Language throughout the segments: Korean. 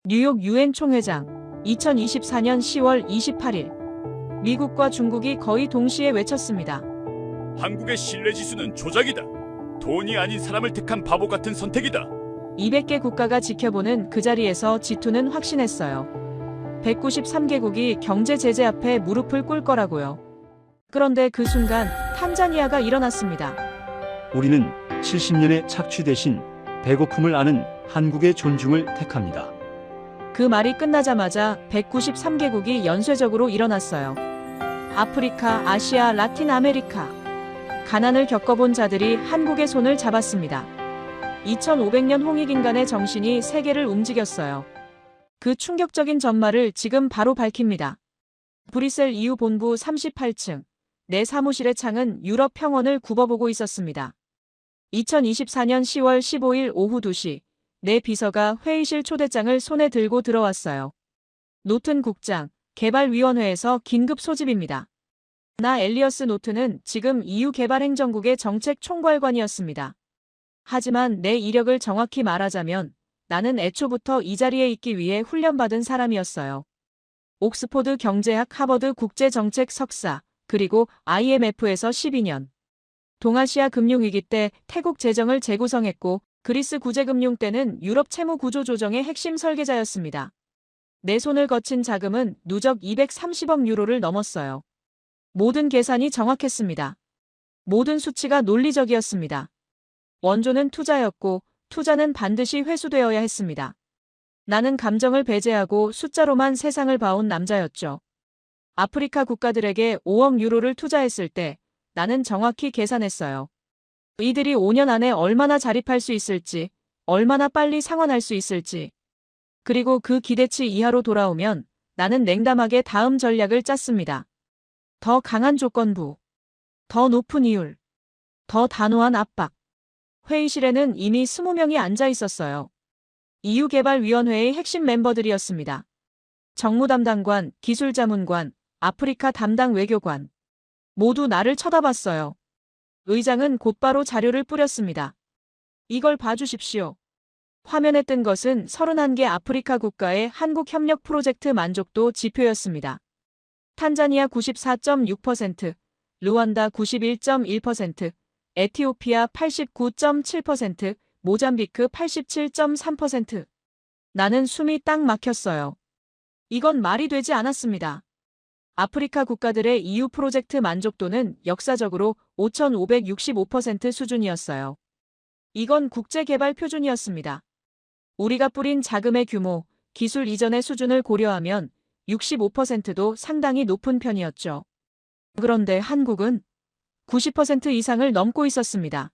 뉴욕 유엔 총회장 2024년 10월 28일 미국과 중국이 거의 동시에 외쳤습니다. 한국의 신뢰지수는 조작이다. 돈이 아닌 사람을 택한 바보 같은 선택이다. 200개 국가가 지켜보는 그 자리에서 G2는 확신했어요. 193개국이 경제 제재 앞에 무릎을 꿇을 거라고요. 그런데 그 순간 탄자니아가 일어났습니다. 우리는 70년의 착취 대신 배고픔을 아는 한국의 존중을 택합니다. 그 말이 끝나자마자 193개국이 연쇄적으로 일어났어요. 아프리카, 아시아, 라틴 아메리카. 가난을 겪어본 자들이 한국의 손을 잡았습니다. 2500년 홍익인간의 정신이 세계를 움직였어요. 그 충격적인 전말을 지금 바로 밝힙니다. 브뤼셀 EU 본부 38층. 내 사무실의 창은 유럽 평원을 굽어보고 있었습니다. 2024년 10월 15일 오후 2시. 내 비서가 회의실 초대장을 손에 들고 들어왔어요. 노튼 국장, 개발위원회에서 긴급 소집입니다. 나 엘리어스 노튼은 지금 EU 개발행정국의 정책 총괄관이었습니다. 하지만 내 이력을 정확히 말하자면 나는 애초부터 이 자리에 있기 위해 훈련받은 사람이었어요. 옥스포드 경제학, 하버드 국제정책 석사, 그리고 IMF에서 12년. 동아시아 금융위기 때 태국 재정을 재구성했고 그리스 구제금융 때는 유럽 채무 구조 조정의 핵심 설계자였습니다. 내 손을 거친 자금은 누적 230억 유로를 넘었어요. 모든 계산이 정확했습니다. 모든 수치가 논리적이었습니다. 원조는 투자였고 투자는 반드시 회수되어야 했습니다. 나는 감정을 배제하고 숫자로만 세상을 봐온 남자였죠. 아프리카 국가들에게 5억 유로를 투자했을 때 나는 정확히 계산했어요. 이들이 5년 안에 얼마나 자립할 수 있을지, 얼마나 빨리 상환할 수 있을지. 그리고 그 기대치 이하로 돌아오면 나는 냉담하게 다음 전략을 짰습니다. 더 강한 조건부, 더 높은 이율, 더 단호한 압박. 회의실에는 이미 20명이 앉아 있었어요. EU개발위원회의 핵심 멤버들이었습니다. 정무담당관, 기술자문관, 아프리카 담당 외교관. 모두 나를 쳐다봤어요. 의장은 곧바로 자료를 뿌렸습니다. 이걸 봐주십시오. 화면에 뜬 것은 31개 아프리카 국가의 한국 협력 프로젝트 만족도 지표였습니다. 탄자니아 94.6%, 루안다 91.1%, 에티오피아 89.7%, 모잠비크 87.3%. 나는 숨이 딱 막혔어요. 이건 말이 되지 않았습니다. 아프리카 국가들의 EU 프로젝트 만족도는 역사적으로 5,565% 수준이었어요. 이건 국제개발 표준이었습니다. 우리가 뿌린 자금의 규모, 기술 이전의 수준을 고려하면 65%도 상당히 높은 편이었죠. 그런데 한국은 90% 이상을 넘고 있었습니다.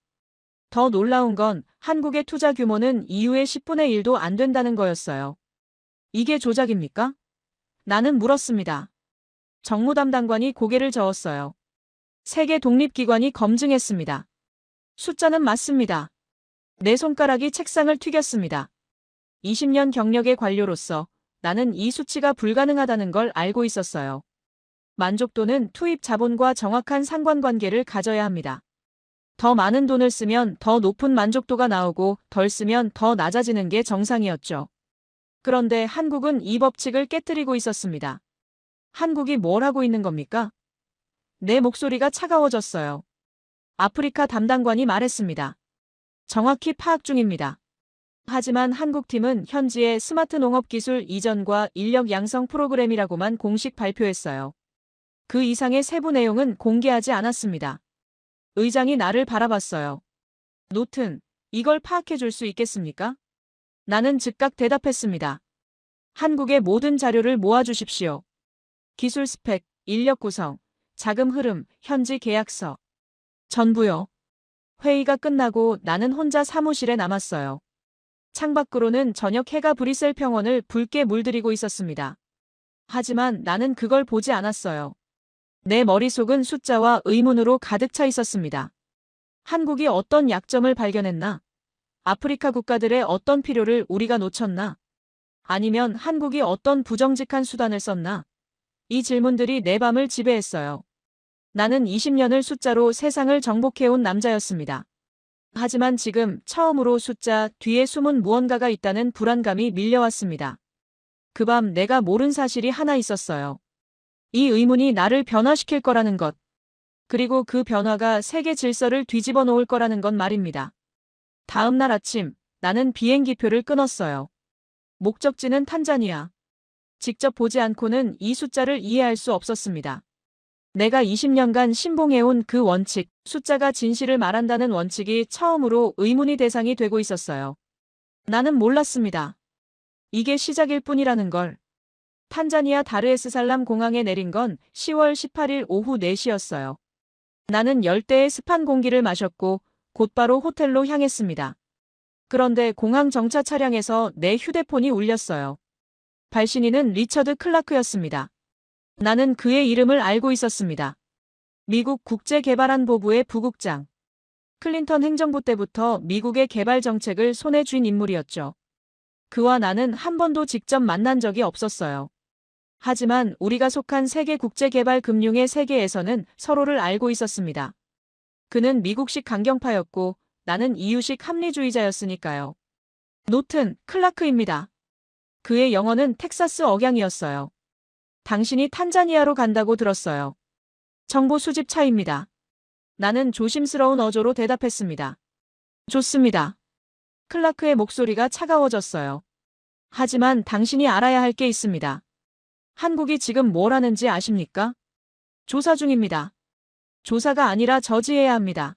더 놀라운 건 한국의 투자 규모는 EU의 10분의 1도 안 된다는 거였어요. 이게 조작입니까? 나는 물었습니다. 정무담당관이 고개를 저었어요. 세계 독립기관이 검증했습니다. 숫자는 맞습니다. 내 손가락이 책상을 튀겼습니다. 20년 경력의 관료로서 나는 이 수치가 불가능하다는 걸 알고 있었어요. 만족도는 투입 자본과 정확한 상관관계를 가져야 합니다. 더 많은 돈을 쓰면 더 높은 만족도가 나오고 덜 쓰면 더 낮아지는 게 정상이었죠. 그런데 한국은 이 법칙을 깨뜨리고 있었습니다. 한국이 뭘 하고 있는 겁니까? 내 목소리가 차가워졌어요. 아프리카 담당관이 말했습니다. 정확히 파악 중입니다. 하지만 한국팀은 현지의 스마트 농업 기술 이전과 인력 양성 프로그램이라고만 공식 발표했어요. 그 이상의 세부 내용은 공개하지 않았습니다. 의장이 나를 바라봤어요. 노튼, 이걸 파악해 줄 수 있겠습니까? 나는 즉각 대답했습니다. 한국의 모든 자료를 모아주십시오. 기술 스펙, 인력 구성, 자금 흐름, 현지 계약서. 전부요. 회의가 끝나고 나는 혼자 사무실에 남았어요. 창밖으로는 저녁 해가 브뤼셀 평원을 붉게 물들이고 있었습니다. 하지만 나는 그걸 보지 않았어요. 내 머릿속은 숫자와 의문으로 가득 차 있었습니다. 한국이 어떤 약점을 발견했나? 아프리카 국가들의 어떤 필요를 우리가 놓쳤나? 아니면 한국이 어떤 부정직한 수단을 썼나? 이 질문들이 내 밤을 지배했어요. 나는 20년을 숫자로 세상을 정복해온 남자였습니다. 하지만 지금 처음으로 숫자 뒤에 숨은 무언가가 있다는 불안감이 밀려왔습니다. 그 밤 내가 모른 사실이 하나 있었어요. 이 의문이 나를 변화시킬 거라는 것. 그리고 그 변화가 세계 질서를 뒤집어 놓을 거라는 건 말입니다. 다음 날 아침, 나는 비행기표를 끊었어요. 목적지는 탄자니아. 직접 보지 않고는 이 숫자를 이해할 수 없었습니다. 내가 20년간 신봉해온 그 원칙, 숫자가 진실을 말한다는 원칙이 처음으로 의문의 대상이 되고 있었어요. 나는 몰랐습니다. 이게 시작일 뿐이라는 걸. 탄자니아 다르에스살람 공항에 내린 건 10월 18일 오후 4시였어요. 나는 열대의 습한 공기를 마셨고 곧바로 호텔로 향했습니다. 그런데 공항 정차 차량에서 내 휴대폰이 울렸어요. 발신인은 리처드 클라크였습니다. 나는 그의 이름을 알고 있었습니다. 미국 국제개발안보부의 부국장. 클린턴 행정부 때부터 미국의 개발 정책을 손에 쥔 인물이었죠. 그와 나는 한 번도 직접 만난 적이 없었어요. 하지만 우리가 속한 세계 국제개발금융의 세계에서는 서로를 알고 있었습니다. 그는 미국식 강경파였고 나는 이유식 합리주의자였으니까요. 노튼, 클라크입니다. 그의 영어는 텍사스 억양이었어요. 당신이 탄자니아로 간다고 들었어요. 정보 수집 차입니다. 나는 조심스러운 어조로 대답했습니다. 좋습니다. 클라크의 목소리가 차가워졌어요. 하지만 당신이 알아야 할 게 있습니다. 한국이 지금 뭘 하는지 아십니까? 조사 중입니다. 조사가 아니라 저지해야 합니다.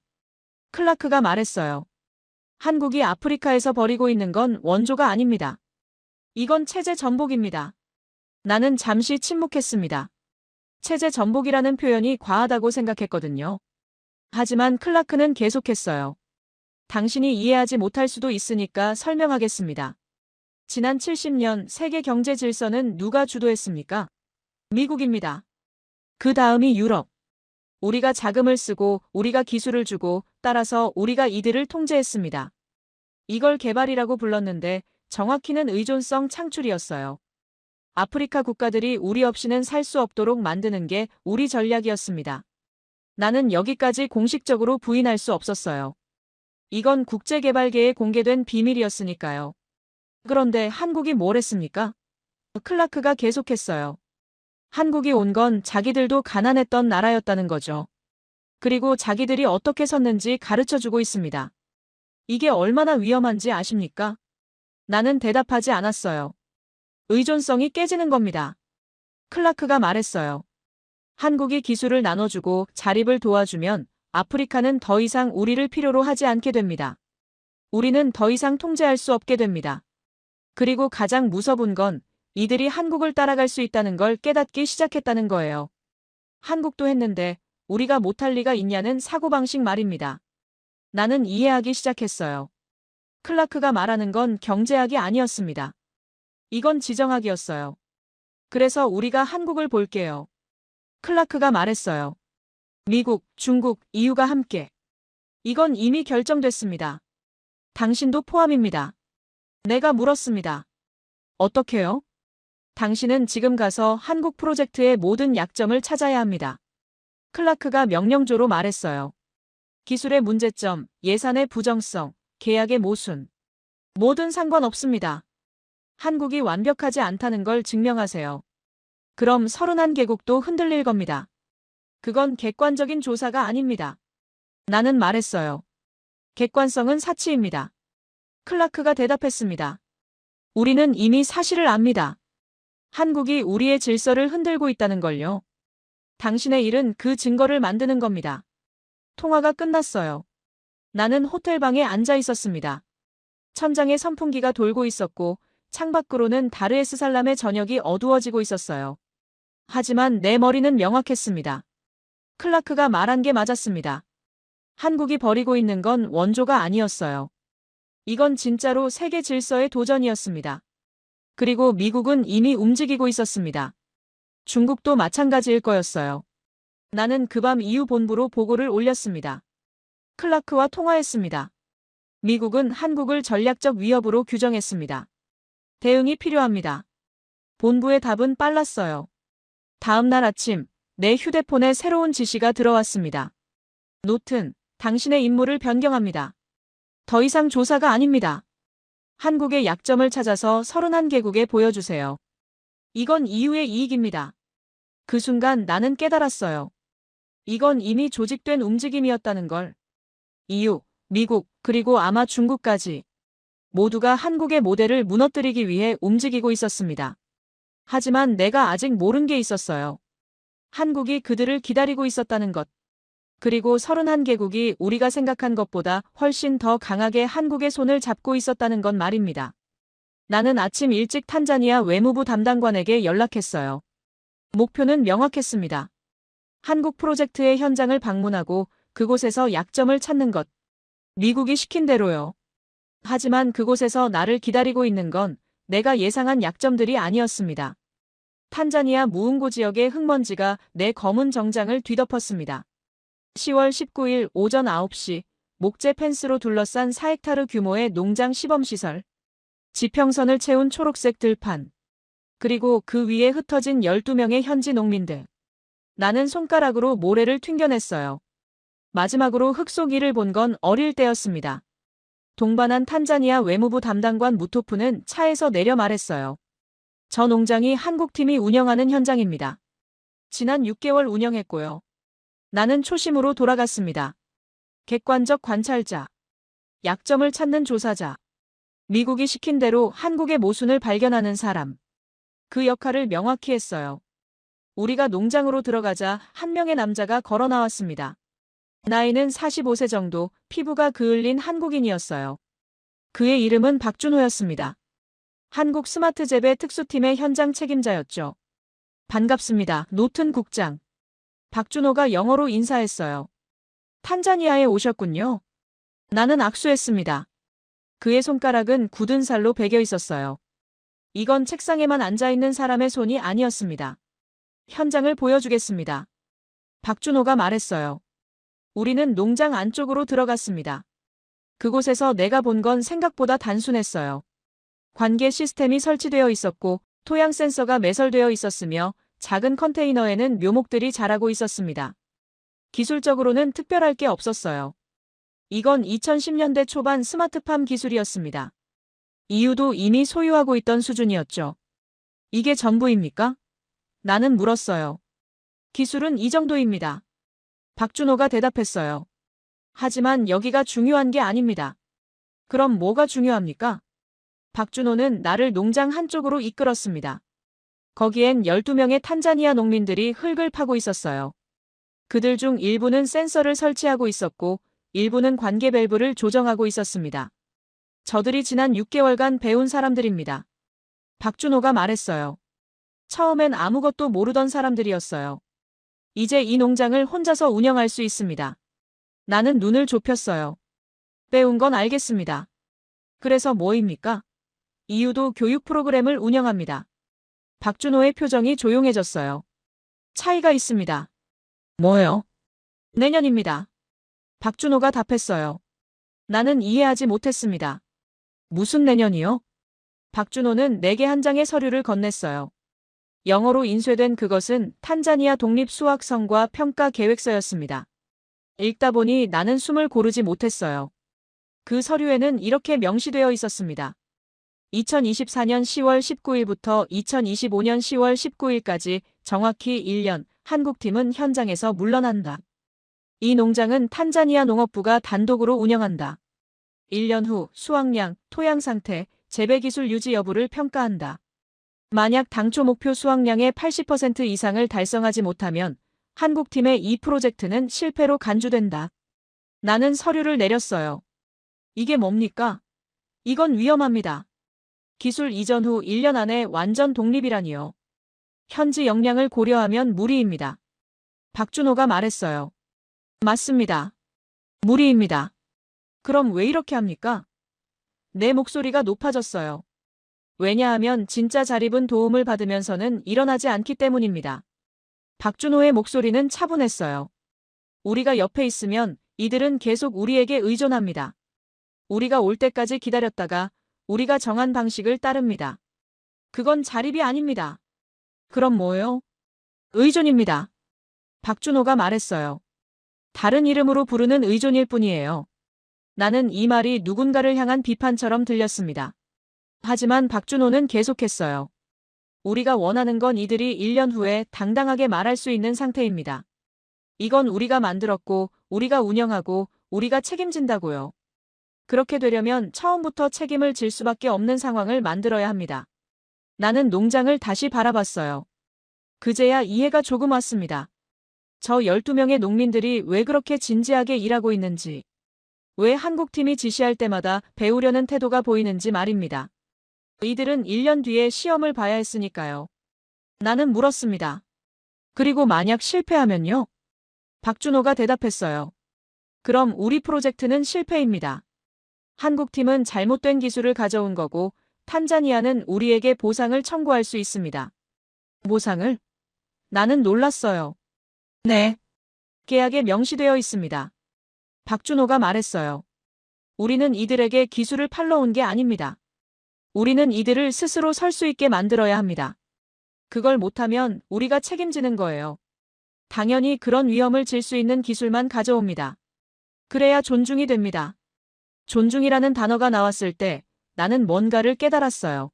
클라크가 말했어요. 한국이 아프리카에서 벌이고 있는 건 원조가 아닙니다. 이건 체제 전복입니다. 나는 잠시 침묵했습니다. 체제 전복이라는 표현이 과하다고 생각했거든요. 하지만 클라크는 계속했어요. 당신이 이해하지 못할 수도 있으니까 설명하겠습니다. 지난 70년 세계 경제 질서는 누가 주도했습니까? 미국입니다. 그 다음이 유럽. 우리가 자금을 쓰고 우리가 기술을 주고 따라서 우리가 이들을 통제했습니다. 이걸 개발이라고 불렀는데 정확히는 의존성 창출이었어요. 아프리카 국가들이 우리 없이는 살 수 없도록 만드는 게 우리 전략이었습니다. 나는 여기까지 공식적으로 부인할 수 없었어요. 이건 국제개발계에 공개된 비밀이었으니까요. 그런데 한국이 뭘 했습니까? 클라크가 계속했어요. 한국이 온 건 자기들도 가난했던 나라였다는 거죠. 그리고 자기들이 어떻게 섰는지 가르쳐주고 있습니다. 이게 얼마나 위험한지 아십니까? 나는 대답하지 않았어요. 의존성이 깨지는 겁니다. 클라크가 말했어요. 한국이 기술을 나눠주고 자립을 도와주면 아프리카는 더 이상 우리를 필요로 하지 않게 됩니다. 우리는 더 이상 통제할 수 없게 됩니다. 그리고 가장 무서운 건 이들이 한국을 따라갈 수 있다는 걸 깨닫기 시작했다는 거예요. 한국도 했는데 우리가 못할 리가 있냐는 사고방식 말입니다. 나는 이해하기 시작했어요. 클라크가 말하는 건 경제학이 아니었습니다. 이건 지정학이었어요. 그래서 우리가 한국을 볼게요. 클라크가 말했어요. 미국, 중국, EU가 함께. 이건 이미 결정됐습니다. 당신도 포함입니다. 내가 물었습니다. 어떻게요? 당신은 지금 가서 한국 프로젝트의 모든 약점을 찾아야 합니다. 클라크가 명령조로 말했어요. 기술의 문제점, 예산의 부정성, 계약의 모순. 뭐든 상관없습니다. 한국이 완벽하지 않다는 걸 증명하세요. 그럼 31개국도 흔들릴 겁니다. 그건 객관적인 조사가 아닙니다. 나는 말했어요. 객관성은 사치입니다. 클라크가 대답했습니다. 우리는 이미 사실을 압니다. 한국이 우리의 질서를 흔들고 있다는 걸요. 당신의 일은 그 증거를 만드는 겁니다. 통화가 끝났어요. 나는 호텔방에 앉아 있었습니다. 천장에 선풍기가 돌고 있었고 창밖으로는 다르에스살람의 저녁이 어두워지고 있었어요. 하지만 내 머리는 명확했습니다. 클라크가 말한 게 맞았습니다. 한국이 벌이고 있는 건 원조가 아니었어요. 이건 진짜로 세계 질서의 도전이었습니다. 그리고 미국은 이미 움직이고 있었습니다. 중국도 마찬가지일 거였어요. 나는 그 밤 EU 본부로 보고를 올렸습니다. 클라크와 통화했습니다. 미국은 한국을 전략적 위협으로 규정했습니다. 대응이 필요합니다. 본부의 답은 빨랐어요. 다음 날 아침, 내 휴대폰에 새로운 지시가 들어왔습니다. 노튼, 당신의 임무를 변경합니다. 더 이상 조사가 아닙니다. 한국의 약점을 찾아서 31개국에 보여주세요. 이건 이유의 이익입니다. 그 순간 나는 깨달았어요. 이건 이미 조직된 움직임이었다는 걸. EU, 미국, 그리고 아마 중국까지 모두가 한국의 모델을 무너뜨리기 위해 움직이고 있었습니다. 하지만 내가 아직 모른 게 있었어요. 한국이 그들을 기다리고 있었다는 것. 그리고 31개국이 우리가 생각한 것보다 훨씬 더 강하게 한국의 손을 잡고 있었다는 건 말입니다. 나는 아침 일찍 탄자니아 외무부 담당관에게 연락했어요. 목표는 명확했습니다. 한국 프로젝트의 현장을 방문하고 그곳에서 약점을 찾는 것. 미국이 시킨 대로요. 하지만 그곳에서 나를 기다리고 있는 건 내가 예상한 약점들이 아니었습니다. 탄자니아 무은고 지역의 흙먼지가 내 검은 정장을 뒤덮었습니다. 10월 19일 오전 9시 목재 펜스로 둘러싼 4헥타르 규모의 농장 시범시설. 지평선을 채운 초록색 들판. 그리고 그 위에 흩어진 12명의 현지 농민들. 나는 손가락으로 모래를 튕겨냈어요. 마지막으로 흙 속 일을 본 건 어릴 때였습니다. 동반한 탄자니아 외무부 담당관 무토프는 차에서 내려 말했어요. 저 농장이 한국팀이 운영하는 현장입니다. 지난 6개월 운영했고요. 나는 초심으로 돌아갔습니다. 객관적 관찰자. 약점을 찾는 조사자. 미국이 시킨 대로 한국의 모순을 발견하는 사람. 그 역할을 명확히 했어요. 우리가 농장으로 들어가자 한 명의 남자가 걸어 나왔습니다. 나이는 45세 정도, 피부가 그을린 한국인이었어요. 그의 이름은 박준호였습니다. 한국 스마트잽의 특수팀의 현장 책임자였죠. 반갑습니다, 노튼 국장. 박준호가 영어로 인사했어요. 탄자니아에 오셨군요. 나는 악수했습니다. 그의 손가락은 굳은 살로 베겨 있었어요. 이건 책상에만 앉아있는 사람의 손이 아니었습니다. 현장을 보여주겠습니다. 박준호가 말했어요. 우리는 농장 안쪽으로 들어갔습니다. 그곳에서 내가 본 건 생각보다 단순했어요. 관계 시스템이 설치되어 있었고 토양 센서가 매설되어 있었으며 작은 컨테이너에는 묘목들이 자라고 있었습니다. 기술적으로는 특별할 게 없었어요. 이건 2010년대 초반 스마트팜 기술이었습니다. EU도 이미 소유하고 있던 수준이었죠. 이게 전부입니까? 나는 물었어요. 기술은 이 정도입니다. 박준호가 대답했어요. 하지만 여기가 중요한 게 아닙니다. 그럼 뭐가 중요합니까? 박준호는 나를 농장 한쪽으로 이끌었습니다. 거기엔 12명의 탄자니아 농민들이 흙을 파고 있었어요. 그들 중 일부는 센서를 설치하고 있었고 일부는 관계 밸브를 조정하고 있었습니다. 저들이 지난 6개월간 배운 사람들입니다. 박준호가 말했어요. 처음엔 아무것도 모르던 사람들이었어요. 이제 이 농장을 혼자서 운영할 수 있습니다. 나는 눈을 좁혔어요. 배운 건 알겠습니다. 그래서 뭐입니까? EU도 교육 프로그램을 운영합니다. 박준호의 표정이 조용해졌어요. 차이가 있습니다. 뭐요? 내년입니다. 박준호가 답했어요. 나는 이해하지 못했습니다. 무슨 내년이요? 박준호는 내게 한 장의 서류를 건넸어요. 영어로 인쇄된 그것은 탄자니아 독립수학성과 평가 계획서였습니다. 읽다 보니 나는 숨을 고르지 못했어요. 그 서류에는 이렇게 명시되어 있었습니다. 2024년 10월 19일부터 2025년 10월 19일까지 정확히 1년 한국팀은 현장에서 물러난다. 이 농장은 탄자니아 농업부가 단독으로 운영한다. 1년 후 수확량, 토양 상태, 재배 기술 유지 여부를 평가한다. 만약 당초 목표 수확량의 80% 이상을 달성하지 못하면 한국팀의 이 프로젝트는 실패로 간주된다. 나는 서류를 내렸어요. 이게 뭡니까? 이건 위험합니다. 기술 이전 후 1년 안에 완전 독립이라니요. 현지 역량을 고려하면 무리입니다. 박준호가 말했어요. 맞습니다. 무리입니다. 그럼 왜 이렇게 합니까? 내 목소리가 높아졌어요. 왜냐하면 진짜 자립은 도움을 받으면서는 일어나지 않기 때문입니다. 박준호의 목소리는 차분했어요. 우리가 옆에 있으면 이들은 계속 우리에게 의존합니다. 우리가 올 때까지 기다렸다가 우리가 정한 방식을 따릅니다. 그건 자립이 아닙니다. 그럼 뭐예요? 의존입니다. 박준호가 말했어요. 다른 이름으로 부르는 의존일 뿐이에요. 나는 이 말이 누군가를 향한 비판처럼 들렸습니다. 하지만 박준호는 계속했어요. 우리가 원하는 건 이들이 1년 후에 당당하게 말할 수 있는 상태입니다. 이건 우리가 만들었고, 우리가 운영하고, 우리가 책임진다고요. 그렇게 되려면 처음부터 책임을 질 수밖에 없는 상황을 만들어야 합니다. 나는 농장을 다시 바라봤어요. 그제야 이해가 조금 왔습니다. 저 12명의 농민들이 왜 그렇게 진지하게 일하고 있는지, 왜 한국팀이 지시할 때마다 배우려는 태도가 보이는지 말입니다. 이들은 1년 뒤에 시험을 봐야 했으니까요. 나는 물었습니다. 그리고 만약 실패하면요? 박준호가 대답했어요. 그럼 우리 프로젝트는 실패입니다. 한국팀은 잘못된 기술을 가져온 거고, 탄자니아는 우리에게 보상을 청구할 수 있습니다. 보상을? 나는 놀랐어요. 네. 계약에 명시되어 있습니다. 박준호가 말했어요. 우리는 이들에게 기술을 팔러온 게 아닙니다. 우리는 이들을 스스로 설 수 있게 만들어야 합니다. 그걸 못하면 우리가 책임지는 거예요. 당연히 그런 위험을 질 수 있는 기술만 가져옵니다. 그래야 존중이 됩니다. 존중이라는 단어가 나왔을 때 나는 뭔가를 깨달았어요.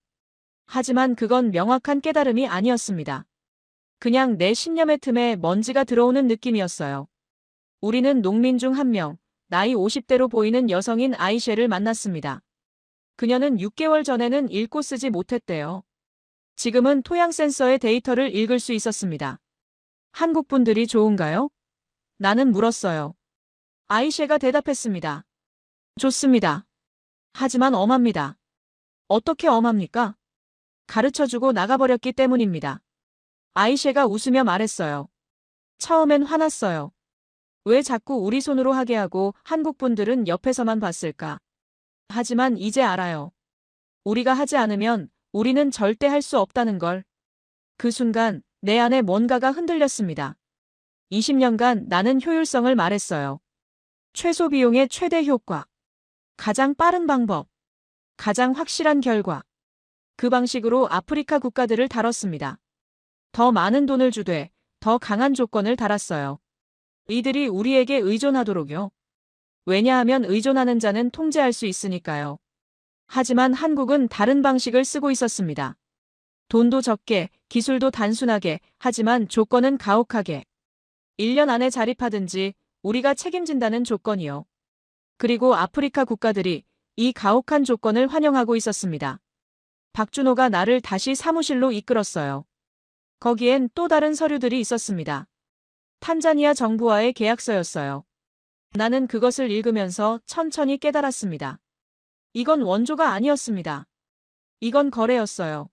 하지만 그건 명확한 깨달음이 아니었습니다. 그냥 내 신념의 틈에 먼지가 들어오는 느낌이었어요. 우리는 농민 중 한 명, 나이 50대로 보이는 여성인 아이셰를 만났습니다. 그녀는 6개월 전에는 읽고 쓰지 못했대요. 지금은 토양 센서의 데이터를 읽을 수 있었습니다. 한국 분들이 좋은가요? 나는 물었어요. 아이셰가 대답했습니다. 좋습니다. 하지만 엄합니다. 어떻게 엄합니까? 가르쳐주고 나가버렸기 때문입니다. 아이셰가 웃으며 말했어요. 처음엔 화났어요. 왜 자꾸 우리 손으로 하게 하고 한국 분들은 옆에서만 봤을까? 하지만 이제 알아요. 우리가 하지 않으면 우리는 절대 할 수 없다는 걸. 그 순간 내 안에 뭔가가 흔들렸습니다. 20년간 나는 효율성을 말했어요. 최소 비용의 최대 효과. 가장 빠른 방법. 가장 확실한 결과. 그 방식으로 아프리카 국가들을 다뤘습니다. 더 많은 돈을 주되 더 강한 조건을 달았어요. 이들이 우리에게 의존하도록요. 왜냐하면 의존하는 자는 통제할 수 있으니까요. 하지만 한국은 다른 방식을 쓰고 있었습니다. 돈도 적게, 기술도 단순하게, 하지만 조건은 가혹하게. 1년 안에 자립하든지 우리가 책임진다는 조건이요. 그리고 아프리카 국가들이 이 가혹한 조건을 환영하고 있었습니다. 박준호가 나를 다시 사무실로 이끌었어요. 거기엔 또 다른 서류들이 있었습니다. 탄자니아 정부와의 계약서였어요. 나는 그것을 읽으면서 천천히 깨달았습니다. 이건 원조가 아니었습니다. 이건 거래였어요.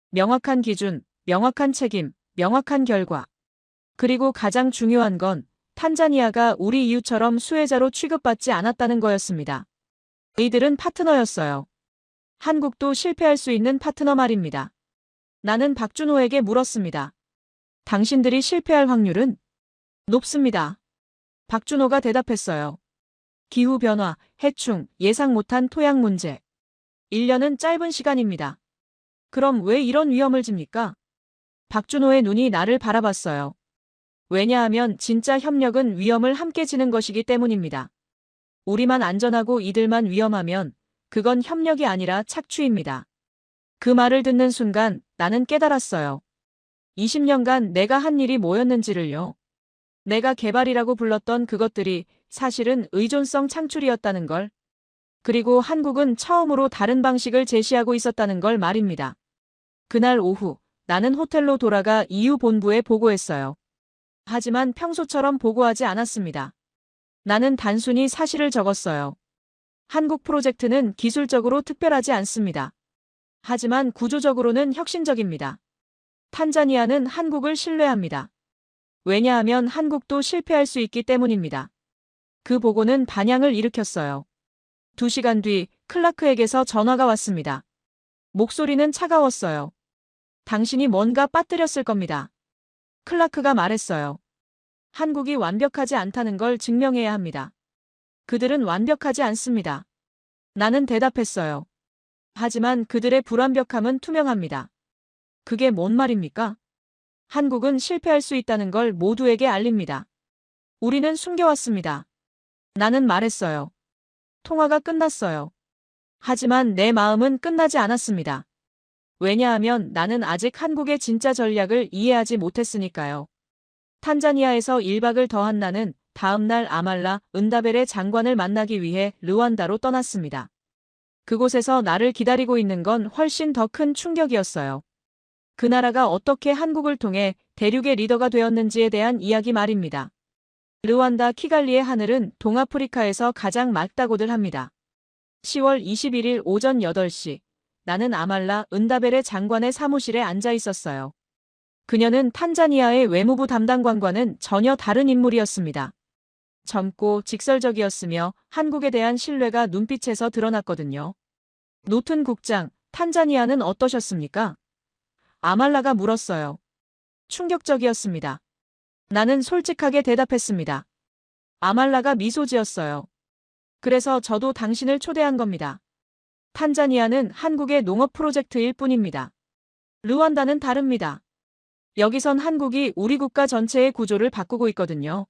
명확한 기준, 명확한 책임, 명확한 결과. 그리고 가장 중요한 건 탄자니아가 우리 이웃처럼 수혜자로 취급받지 않았다는 거였습니다. 이들은 파트너였어요. 한국도 실패할 수 있는 파트너 말입니다. 나는 박준호에게 물었습니다. 당신들이 실패할 확률은? 높습니다. 박준호가 대답했어요. 기후변화, 해충, 예상 못한 토양 문제. 1년은 짧은 시간입니다. 그럼 왜 이런 위험을 집니까? 박준호의 눈이 나를 바라봤어요. 왜냐하면 진짜 협력은 위험을 함께 지는 것이기 때문입니다. 우리만 안전하고 이들만 위험하면 그건 협력이 아니라 착취입니다. 그 말을 듣는 순간 나는 깨달았어요. 20년간 내가 한 일이 뭐였는지를요. 내가 개발이라고 불렀던 그것들이 사실은 의존성 창출이었다는 걸. 그리고 한국은 처음으로 다른 방식을 제시하고 있었다는 걸 말입니다. 그날 오후 나는 호텔로 돌아가 EU 본부에 보고했어요. 하지만 평소처럼 보고하지 않았습니다. 나는 단순히 사실을 적었어요. 한국 프로젝트는 기술적으로 특별하지 않습니다. 하지만 구조적으로는 혁신적입니다. 탄자니아는 한국을 신뢰합니다. 왜냐하면 한국도 실패할 수 있기 때문입니다. 그 보고는 반향을 일으켰어요. 2시간 뒤 클라크에게서 전화가 왔습니다. 목소리는 차가웠어요. 당신이 뭔가 빠뜨렸을 겁니다. 클라크가 말했어요. 한국이 완벽하지 않다는 걸 증명해야 합니다. 그들은 완벽하지 않습니다. 나는 대답했어요. 하지만 그들의 불완벽함은 투명합니다. 그게 뭔 말입니까? 한국은 실패할 수 있다는 걸 모두에게 알립니다. 우리는 숨겨왔습니다. 나는 말했어요. 통화가 끝났어요. 하지만 내 마음은 끝나지 않았습니다. 왜냐하면 나는 아직 한국의 진짜 전략을 이해하지 못했으니까요. 탄자니아에서 1박을 더한 나는 다음 날 아말라 은다벨의 장관을 만나기 위해 르완다로 떠났습니다. 그곳에서 나를 기다리고 있는 건 훨씬 더 큰 충격이었어요. 그 나라가 어떻게 한국을 통해 대륙의 리더가 되었는지에 대한 이야기 말입니다. 르완다 키갈리의 하늘은 동아프리카에서 가장 맑다고들 합니다. 10월 21일 오전 8시, 나는 아말라 은다벨의 장관의 사무실에 앉아 있었어요. 그녀는 탄자니아의 외무부 담당관과는 전혀 다른 인물이었습니다. 젊고 직설적이었으며 한국에 대한 신뢰가 눈빛에서 드러났거든요. 노튼 국장, 탄자니아는 어떠셨습니까? 아말라가 물었어요. 충격적이었습니다. 나는 솔직하게 대답했습니다. 아말라가 미소 지었어요. 그래서 저도 당신을 초대한 겁니다. 탄자니아는 한국의 농업 프로젝트일 뿐입니다. 르완다는 다릅니다. 여기선 한국이 우리 국가 전체의 구조를 바꾸고 있거든요.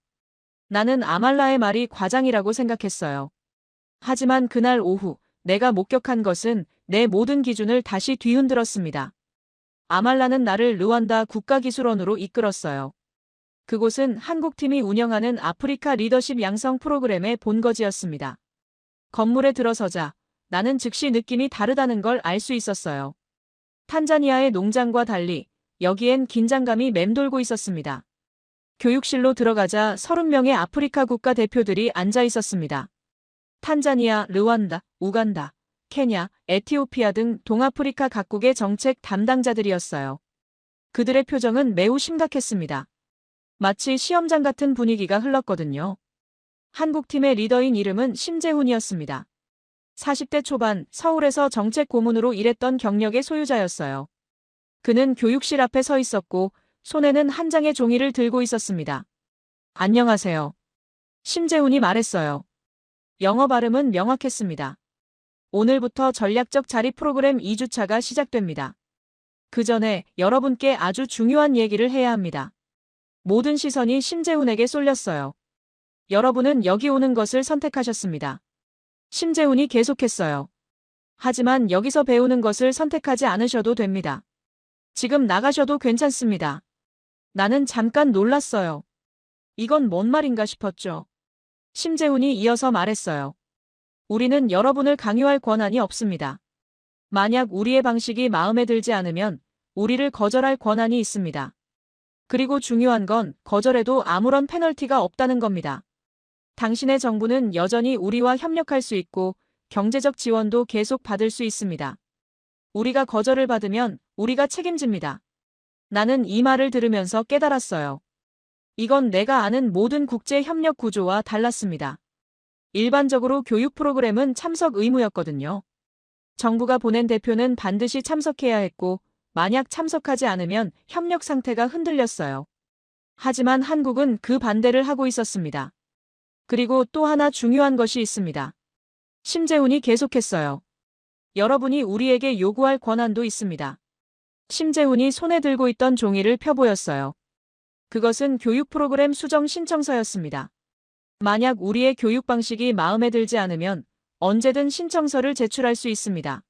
나는 아말라의 말이 과장이라고 생각했어요. 하지만 그날 오후 내가 목격한 것은 내 모든 기준을 다시 뒤흔들었습니다. 아말라는 나를 르완다 국가기술원으로 이끌었어요. 그곳은 한국팀이 운영하는 아프리카 리더십 양성 프로그램의 본거지였습니다. 건물에 들어서자 나는 즉시 느낌이 다르다는 걸 알 수 있었어요. 탄자니아의 농장과 달리 여기엔 긴장감이 맴돌고 있었습니다. 교육실로 들어가자 30명의 아프리카 국가 대표들이 앉아 있었습니다. 탄자니아, 르완다, 우간다, 케냐, 에티오피아 등 동아프리카 각국의 정책 담당자들이었어요. 그들의 표정은 매우 심각했습니다. 마치 시험장 같은 분위기가 흘렀거든요. 한국팀의 리더인 이름은 심재훈이었습니다. 40대 초반 서울에서 정책 고문으로 일했던 경력의 소유자였어요. 그는 교육실 앞에 서 있었고 손에는 한 장의 종이를 들고 있었습니다. 안녕하세요. 심재훈이 말했어요. 영어 발음은 명확했습니다. 오늘부터 전략적 자립 프로그램 2주차가 시작됩니다. 그 전에 여러분께 아주 중요한 얘기를 해야 합니다. 모든 시선이 심재훈에게 쏠렸어요. 여러분은 여기 오는 것을 선택하셨습니다. 심재훈이 계속했어요. 하지만 여기서 배우는 것을 선택하지 않으셔도 됩니다. 지금 나가셔도 괜찮습니다. 나는 잠깐 놀랐어요. 이건 뭔 말인가 싶었죠. 심재훈이 이어서 말했어요. 우리는 여러분을 강요할 권한이 없습니다. 만약 우리의 방식이 마음에 들지 않으면 우리를 거절할 권한이 있습니다. 그리고 중요한 건 거절해도 아무런 페널티가 없다는 겁니다. 당신의 정부는 여전히 우리와 협력할 수 있고 경제적 지원도 계속 받을 수 있습니다. 우리가 거절을 받으면 우리가 책임집니다. 나는 이 말을 들으면서 깨달았어요. 이건 내가 아는 모든 국제 협력 구조와 달랐습니다. 일반적으로 교육 프로그램은 참석 의무였거든요. 정부가 보낸 대표는 반드시 참석해야 했고 만약 참석하지 않으면 협력 상태가 흔들렸어요. 하지만 한국은 그 반대를 하고 있었습니다. 그리고 또 하나 중요한 것이 있습니다. 심재훈이 계속했어요. 여러분이 우리에게 요구할 권한도 있습니다. 심재훈이 손에 들고 있던 종이를 펴보였어요. 그것은 교육 프로그램 수정 신청서였습니다. 만약 우리의 교육 방식이 마음에 들지 않으면 언제든 신청서를 제출할 수 있습니다.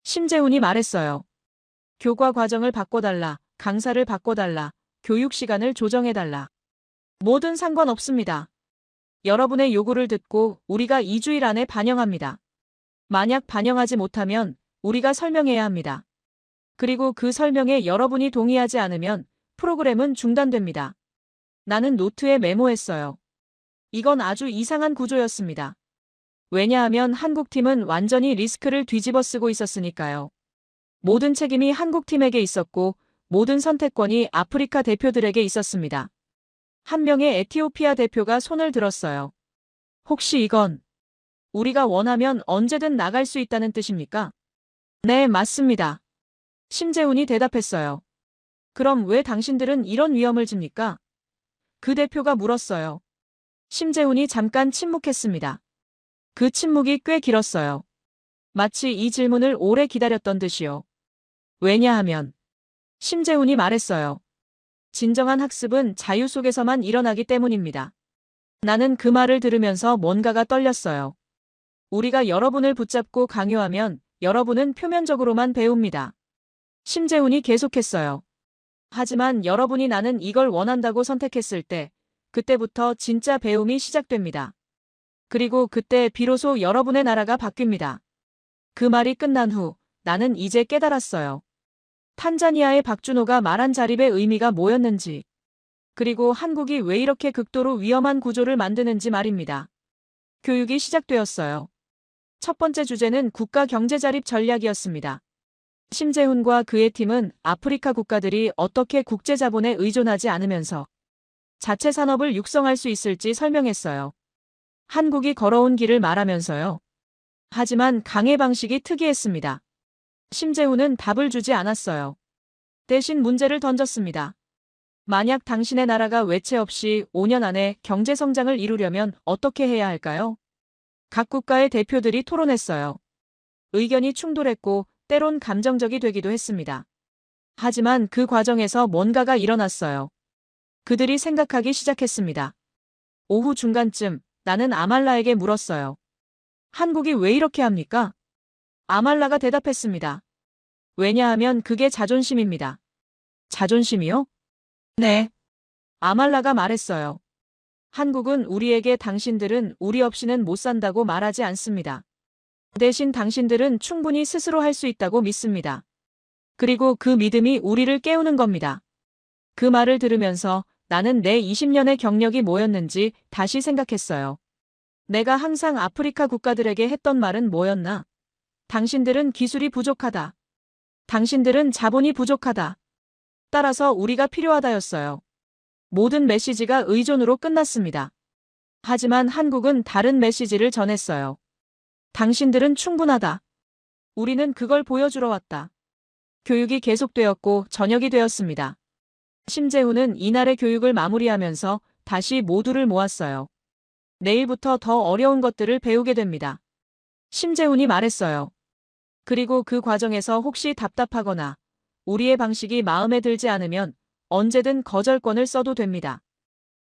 심재훈이 말했어요. 교과 과정을 바꿔달라, 강사를 바꿔달라, 교육 시간을 조정해달라. 뭐든 상관없습니다. 여러분의 요구를 듣고 우리가 2주일 안에 반영합니다. 만약 반영하지 못하면 우리가 설명해야 합니다. 그리고 그 설명에 여러분이 동의하지 않으면 프로그램은 중단됩니다. 나는 노트에 메모했어요. 이건 아주 이상한 구조였습니다. 왜냐하면 한국팀은 완전히 리스크를 뒤집어 쓰고 있었으니까요. 모든 책임이 한국팀에게 있었고 모든 선택권이 아프리카 대표들에게 있었습니다. 한 명의 에티오피아 대표가 손을 들었어요. 혹시 이건 우리가 원하면 언제든 나갈 수 있다는 뜻입니까? 네, 맞습니다. 심재훈이 대답했어요. 그럼 왜 당신들은 이런 위험을 집니까? 그 대표가 물었어요. 심재훈이 잠깐 침묵했습니다. 그 침묵이 꽤 길었어요. 마치 이 질문을 오래 기다렸던 듯이요. 왜냐하면 심재훈이 말했어요. 진정한 학습은 자유 속에서만 일어나기 때문입니다. 나는 그 말을 들으면서 뭔가가 떨렸어요. 우리가 여러분을 붙잡고 강요하면 여러분은 표면적으로만 배웁니다. 심재훈이 계속했어요. 하지만 여러분이 나는 이걸 원한다고 선택했을 때, 그때부터 진짜 배움이 시작됩니다. 그리고 그때 비로소 여러분의 나라가 바뀝니다. 그 말이 끝난 후 나는 이제 깨달았어요. 탄자니아의 박준호가 말한 자립의 의미가 뭐였는지, 그리고 한국이 왜 이렇게 극도로 위험한 구조를 만드는지 말입니다. 교육이 시작되었어요. 첫 번째 주제는 국가 경제 자립 전략이었습니다. 심재훈과 그의 팀은 아프리카 국가들이 어떻게 국제 자본에 의존하지 않으면서 자체 산업을 육성할 수 있을지 설명했어요. 한국이 걸어온 길을 말하면서요. 하지만 강의 방식이 특이했습니다. 심재훈은 답을 주지 않았어요. 대신 문제를 던졌습니다. 만약 당신의 나라가 외채 없이 5년 안에 경제 성장을 이루려면 어떻게 해야 할까요? 각 국가의 대표들이 토론했어요. 의견이 충돌했고 때론 감정적이 되기도 했습니다. 하지만 그 과정에서 뭔가가 일어났어요. 그들이 생각하기 시작했습니다. 오후 중간쯤 나는 아말라에게 물었어요. 한국이 왜 이렇게 합니까? 아말라가 대답했습니다. 왜냐하면 그게 자존심입니다. 자존심이요? 네. 아말라가 말했어요. 한국은 우리에게 당신들은 우리 없이는 못 산다고 말하지 않습니다. 대신 당신들은 충분히 스스로 할 수 있다고 믿습니다. 그리고 그 믿음이 우리를 깨우는 겁니다. 그 말을 들으면서 나는 내 20년의 경력이 뭐였는지 다시 생각했어요. 내가 항상 아프리카 국가들에게 했던 말은 뭐였나? 당신들은 기술이 부족하다. 당신들은 자본이 부족하다. 따라서 우리가 필요하다였어요. 모든 메시지가 의존으로 끝났습니다. 하지만 한국은 다른 메시지를 전했어요. 당신들은 충분하다. 우리는 그걸 보여주러 왔다. 교육이 계속되었고 저녁이 되었습니다. 심재훈은 이날의 교육을 마무리하면서 다시 모두를 모았어요. 내일부터 더 어려운 것들을 배우게 됩니다. 심재훈이 말했어요. 그리고 그 과정에서 혹시 답답하거나 우리의 방식이 마음에 들지 않으면 언제든 거절권을 써도 됩니다.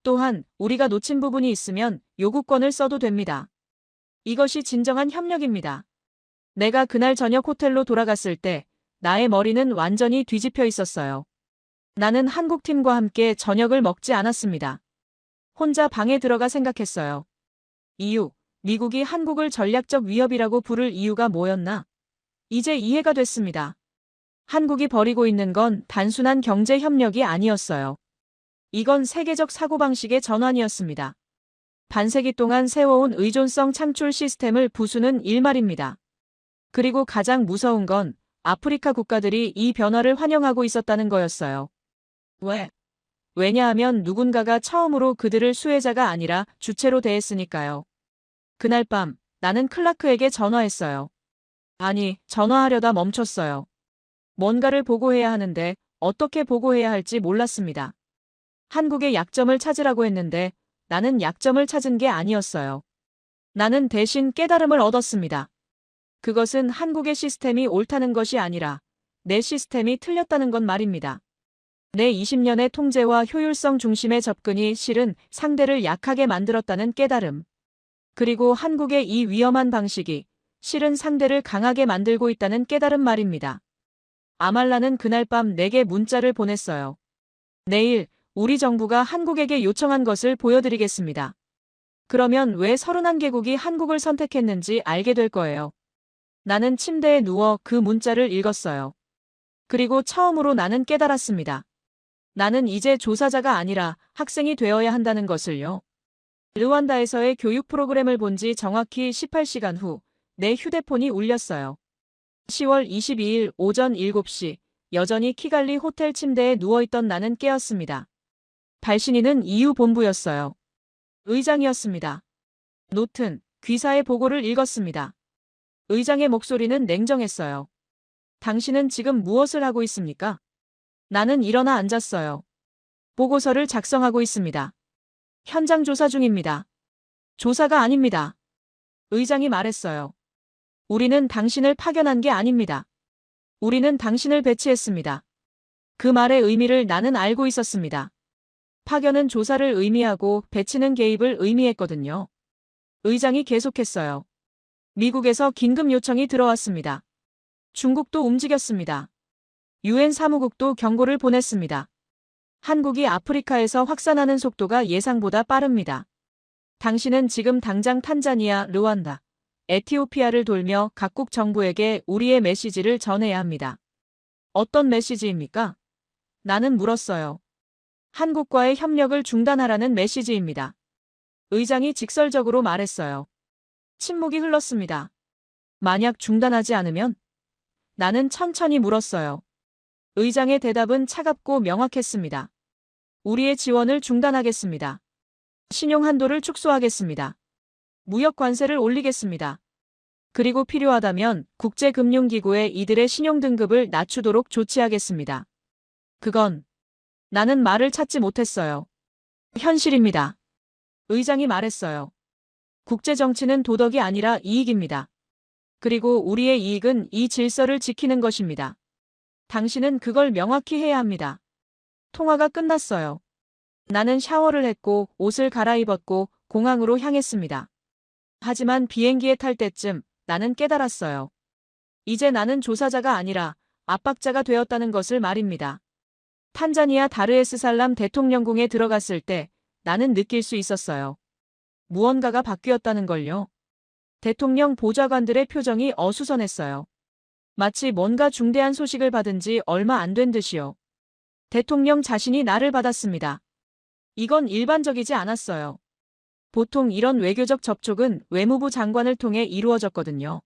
또한 우리가 놓친 부분이 있으면 요구권을 써도 됩니다. 이것이 진정한 협력입니다. 내가 그날 저녁 호텔로 돌아갔을 때 나의 머리는 완전히 뒤집혀 있었어요. 나는 한국 팀과 함께 저녁을 먹지 않았습니다. 혼자 방에 들어가 생각했어요. 이유, 미국이 한국을 전략적 위협이라고 부를 이유가 뭐였나? 이제 이해가 됐습니다. 한국이 벌이고 있는 건 단순한 경제 협력이 아니었어요. 이건 세계적 사고방식의 전환이었습니다. 반세기 동안 세워온 의존성 창출 시스템을 부수는 일말입니다. 그리고 가장 무서운 건 아프리카 국가들이 이 변화를 환영하고 있었다는 거였어요. 왜? 왜냐하면 누군가가 처음으로 그들을 수혜자가 아니라 주체로 대했으니까요. 그날 밤 나는 클라크에게 전화했어요. 아니, 전화하려다 멈췄어요. 뭔가를 보고해야 하는데 어떻게 보고해야 할지 몰랐습니다. 한국의 약점을 찾으라고 했는데 나는 약점을 찾은 게 아니었어요. 나는 대신 깨달음을 얻었습니다. 그것은 한국의 시스템이 옳다는 것이 아니라 내 시스템이 틀렸다는 것 말입니다. 내 20년의 통제와 효율성 중심의 접근이 실은 상대를 약하게 만들었다는 깨달음. 그리고 한국의 이 위험한 방식이 실은 상대를 강하게 만들고 있다는 깨달음 말입니다. 아말라는 그날 밤 내게 문자를 보냈어요. 내일 우리 정부가 한국에게 요청한 것을 보여드리겠습니다. 그러면 왜 31개국이 한국을 선택했는지 알게 될 거예요. 나는 침대에 누워 그 문자를 읽었어요. 그리고 처음으로 나는 깨달았습니다. 나는 이제 조사자가 아니라 학생이 되어야 한다는 것을요. 르완다에서의 교육 프로그램을 본 지 정확히 18시간 후 내 휴대폰이 울렸어요. 10월 22일 오전 7시 여전히 키갈리 호텔 침대에 누워있던 나는 깨었습니다. 발신인은 이유 본부였어요. 의장이었습니다. 노튼, 귀사의 보고를 읽었습니다. 의장의 목소리는 냉정했어요. 당신은 지금 무엇을 하고 있습니까? 나는 일어나 앉았어요. 보고서를 작성하고 있습니다. 현장 조사 중입니다. 조사가 아닙니다. 의장이 말했어요. 우리는 당신을 파견한 게 아닙니다. 우리는 당신을 배치했습니다. 그 말의 의미를 나는 알고 있었습니다. 파견은 조사를 의미하고 배치는 개입을 의미했거든요. 의장이 계속했어요. 미국에서 긴급 요청이 들어왔습니다. 중국도 움직였습니다. 유엔 사무국도 경고를 보냈습니다. 한국이 아프리카에서 확산하는 속도가 예상보다 빠릅니다. 당신은 지금 당장 탄자니아, 르완다, 에티오피아를 돌며 각국 정부에게 우리의 메시지를 전해야 합니다. 어떤 메시지입니까? 나는 물었어요. 한국과의 협력을 중단하라는 메시지입니다. 의장이 직설적으로 말했어요. 침묵이 흘렀습니다. 만약 중단하지 않으면? 나는 천천히 물었어요. 의장의 대답은 차갑고 명확했습니다. 우리의 지원을 중단하겠습니다. 신용 한도를 축소하겠습니다. 무역 관세를 올리겠습니다. 그리고 필요하다면 국제금융기구에 이들의 신용 등급을 낮추도록 조치하겠습니다. 그건 나는 말을 찾지 못했어요. 현실입니다. 의장이 말했어요. 국제정치는 도덕이 아니라 이익입니다. 그리고 우리의 이익은 이 질서를 지키는 것입니다. 당신은 그걸 명확히 해야 합니다. 통화가 끝났어요. 나는 샤워를 했고 옷을 갈아입었고 공항으로 향했습니다. 하지만 비행기에 탈 때쯤 나는 깨달았어요. 이제 나는 조사자가 아니라 압박자가 되었다는 것을 말입니다. 탄자니아 다르에스살람 대통령궁에 들어갔을 때 나는 느낄 수 있었어요. 무언가가 바뀌었다는 걸요. 대통령 보좌관들의 표정이 어수선했어요. 마치 뭔가 중대한 소식을 받은 지 얼마 안 된 듯이요. 대통령 자신이 나를 받았습니다. 이건 일반적이지 않았어요. 보통 이런 외교적 접촉은 외무부 장관을 통해 이루어졌거든요.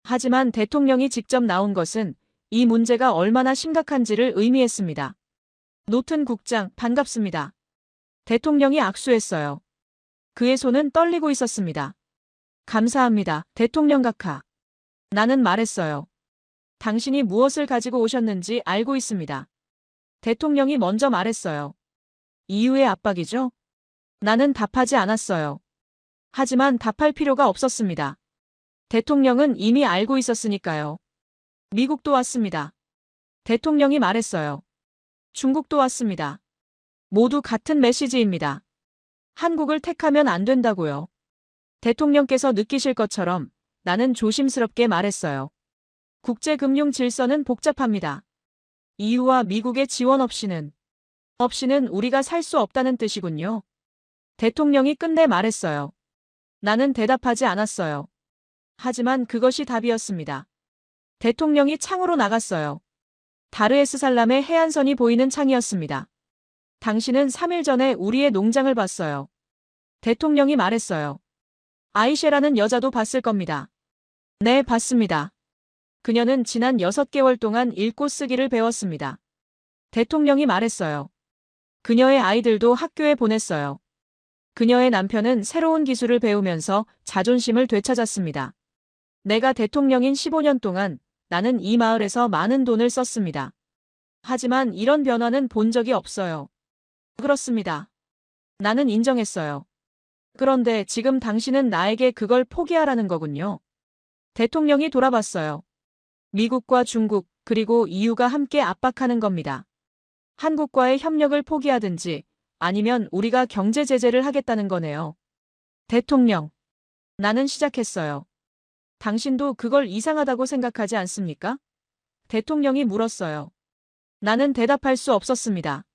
하지만 대통령이 직접 나온 것은 이 문제가 얼마나 심각한지를 의미했습니다. 노튼 국장, 반갑습니다. 대통령이 악수했어요. 그의 손은 떨리고 있었습니다. 감사합니다, 대통령 각하. 나는 말했어요. 당신이 무엇을 가지고 오셨는지 알고 있습니다. 대통령이 먼저 말했어요. 이유의 압박이죠? 나는 답하지 않았어요. 하지만 답할 필요가 없었습니다. 대통령은 이미 알고 있었으니까요. 미국도 왔습니다. 대통령이 말했어요. 중국도 왔습니다. 모두 같은 메시지입니다. 한국을 택하면 안 된다고요. 대통령께서 느끼실 것처럼 나는 조심스럽게 말했어요. 국제금융 질서는 복잡합니다. EU와 미국의 지원 없이는 우리가 살 수 없다는 뜻이군요. 대통령이 끝내 말했어요. 나는 대답하지 않았어요. 하지만 그것이 답이었습니다. 대통령이 창으로 나갔어요. 다르에스살람의 해안선이 보이는 창이었습니다. 당신은 3일 전에 우리의 농장을 봤어요. 대통령이 말했어요. 아이셰라는 여자도 봤을 겁니다. 네, 봤습니다. 그녀는 지난 6개월 동안 읽고 쓰기를 배웠습니다. 대통령이 말했어요. 그녀의 아이들도 학교에 보냈어요. 그녀의 남편은 새로운 기술을 배우면서 자존심을 되찾았습니다. 내가 대통령인 15년 동안 나는 이 마을에서 많은 돈을 썼습니다. 하지만 이런 변화는 본 적이 없어요. 그렇습니다. 나는 인정했어요. 그런데 지금 당신은 나에게 그걸 포기하라는 거군요. 대통령이 돌아봤어요. 미국과 중국 그리고 EU가 함께 압박하는 겁니다. 한국과의 협력을 포기하든지 아니면 우리가 경제 제재를 하겠다는 거네요. 대통령. 나는 시작했어요. 당신도 그걸 이상하다고 생각하지 않습니까? 대통령이 물었어요. 나는 대답할 수 없었습니다.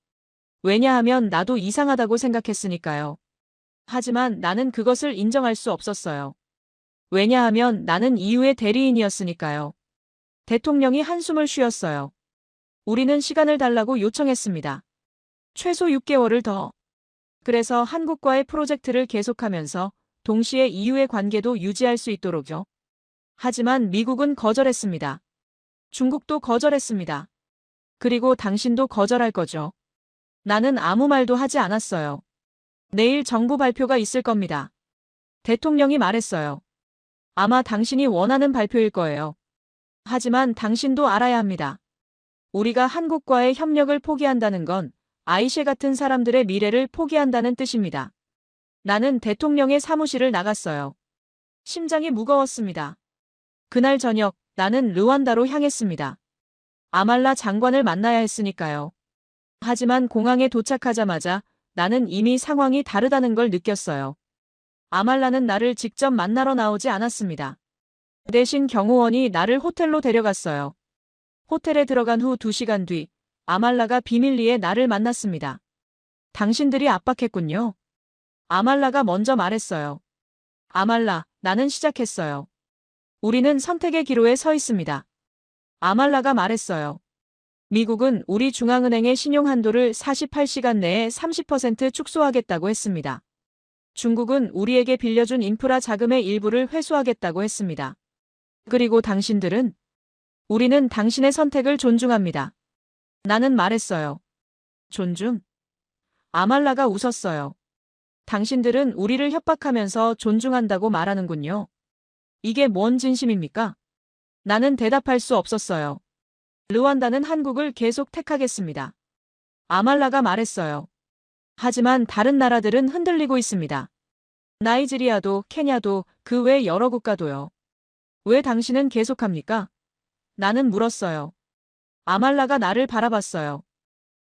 왜냐하면 나도 이상하다고 생각했으니까요. 하지만 나는 그것을 인정할 수 없었어요. 왜냐하면 나는 EU의 대리인이었으니까요. 대통령이 한숨을 쉬었어요. 우리는 시간을 달라고 요청했습니다. 최소 6개월을 더. 그래서 한국과의 프로젝트를 계속하면서 동시에 EU의 관계도 유지할 수 있도록요. 하지만 미국은 거절했습니다. 중국도 거절했습니다. 그리고 당신도 거절할 거죠. 나는 아무 말도 하지 않았어요. 내일 정부 발표가 있을 겁니다. 대통령이 말했어요. 아마 당신이 원하는 발표일 거예요. 하지만 당신도 알아야 합니다. 우리가 한국과의 협력을 포기한다는 건 아이셰 같은 사람들의 미래를 포기한다는 뜻입니다. 나는 대통령의 사무실을 나갔어요. 심장이 무거웠습니다. 그날 저녁 나는 르완다로 향했습니다. 아말라 장관을 만나야 했으니까요. 하지만 공항에 도착하자마자 나는 이미 상황이 다르다는 걸 느꼈어요. 아말라는 나를 직접 만나러 나오지 않았습니다. 대신 경호원이 나를 호텔로 데려갔어요. 호텔에 들어간 후 2시간 뒤 아말라가 비밀리에 나를 만났습니다. 당신들이 압박했군요. 아말라가 먼저 말했어요. 아말라, 나는 시작했어요. 우리는 선택의 기로에 서 있습니다. 아말라가 말했어요. 미국은 우리 중앙은행의 신용 한도를 48시간 내에 30% 축소하겠다고 했습니다. 중국은 우리에게 빌려준 인프라 자금의 일부를 회수하겠다고 했습니다. 그리고 당신들은? 우리는 당신의 선택을 존중합니다. 나는 말했어요. 존중? 아말라가 웃었어요. 당신들은 우리를 협박하면서 존중한다고 말하는군요. 이게 뭔 진심입니까? 나는 대답할 수 없었어요. 르완다는 한국을 계속 택하겠습니다. 아말라가 말했어요. 하지만 다른 나라들은 흔들리고 있습니다. 나이지리아도, 케냐도, 그 외 여러 국가도요. 왜 당신은 계속합니까? 나는 물었어요. 아말라가 나를 바라봤어요.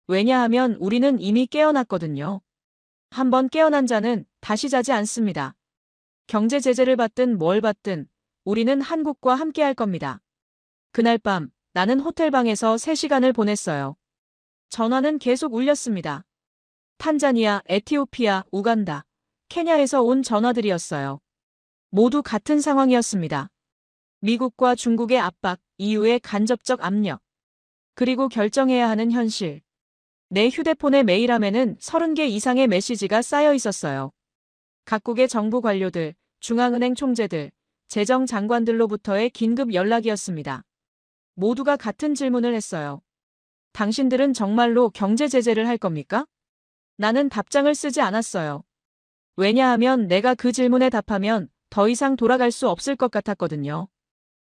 왜냐하면 우리는 이미 깨어났거든요. 한번 깨어난 자는 다시 자지 않습니다. 경제 제재를 받든 뭘 받든 우리는 한국과 함께할 겁니다. 그날 밤 나는 호텔방에서 3시간을 보냈어요. 전화는 계속 울렸습니다. 탄자니아, 에티오피아, 우간다, 케냐에서 온 전화들이었어요. 모두 같은 상황이었습니다. 미국과 중국의 압박, EU의 간접적 압력, 그리고 결정해야 하는 현실. 내 휴대폰의 메일함에는 30개 이상의 메시지가 쌓여 있었어요. 각국의 정부 관료들, 중앙은행 총재들, 재정장관들로부터의 긴급 연락이었습니다. 모두가 같은 질문을 했어요. 당신들은 정말로 경제 제재를 할 겁니까? 나는 답장을 쓰지 않았어요. 왜냐하면 내가 그 질문에 답하면 더 이상 돌아갈 수 없을 것 같았거든요.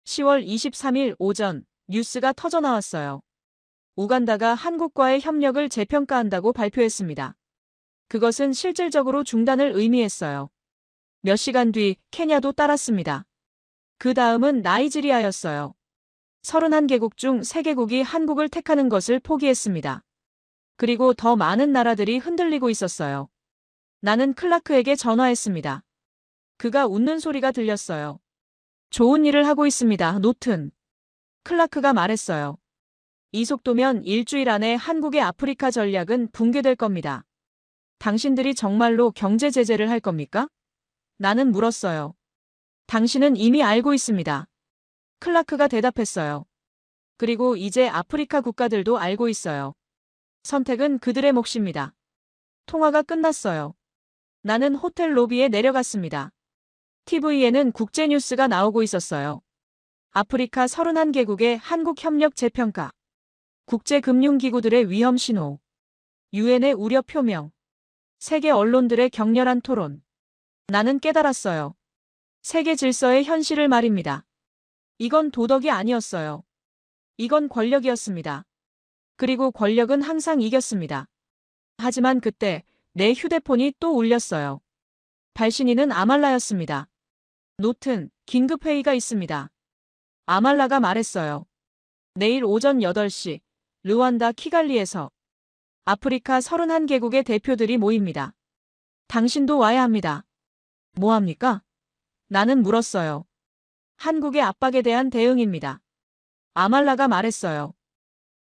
10월 23일 오전 뉴스가 터져나왔어요. 우간다가 한국과의 협력을 재평가한다고 발표했습니다. 그것은 실질적으로 중단을 의미했어요. 몇 시간 뒤 케냐도 따랐습니다. 그 다음은 나이지리아였어요. 31개국 중 3개국이 한국을 택하는 것을 포기했습니다. 그리고 더 많은 나라들이 흔들리고 있었어요. 나는 클라크에게 전화했습니다. 그가 웃는 소리가 들렸어요. 좋은 일을 하고 있습니다, 노튼. 클라크가 말했어요. 이 속도면 일주일 안에 한국의 아프리카 전략은 붕괴될 겁니다. 당신들이 정말로 경제 제재를 할 겁니까? 나는 물었어요. 당신은 이미 알고 있습니다. 클라크가 대답했어요. 그리고 이제 아프리카 국가들도 알고 있어요. 선택은 그들의 몫입니다. 통화가 끝났어요. 나는 호텔 로비에 내려갔습니다. TV에는 국제뉴스가 나오고 있었어요. 아프리카 31개국의 한국 협력 재평가. 국제금융기구들의 위험 신호. 유엔의 우려 표명. 세계 언론들의 격렬한 토론. 나는 깨달았어요. 세계 질서의 현실을 말입니다. 이건 도덕이 아니었어요. 이건 권력이었습니다. 그리고 권력은 항상 이겼습니다. 하지만 그때 내 휴대폰이 또 울렸어요. 발신인은 아말라였습니다. 노튼, 긴급회의가 있습니다. 아말라가 말했어요. 내일 오전 8시, 르완다 키갈리에서 아프리카 31개국의 대표들이 모입니다. 당신도 와야 합니다. 뭐 합니까? 나는 물었어요. 한국의 압박에 대한 대응입니다. 아말라가 말했어요.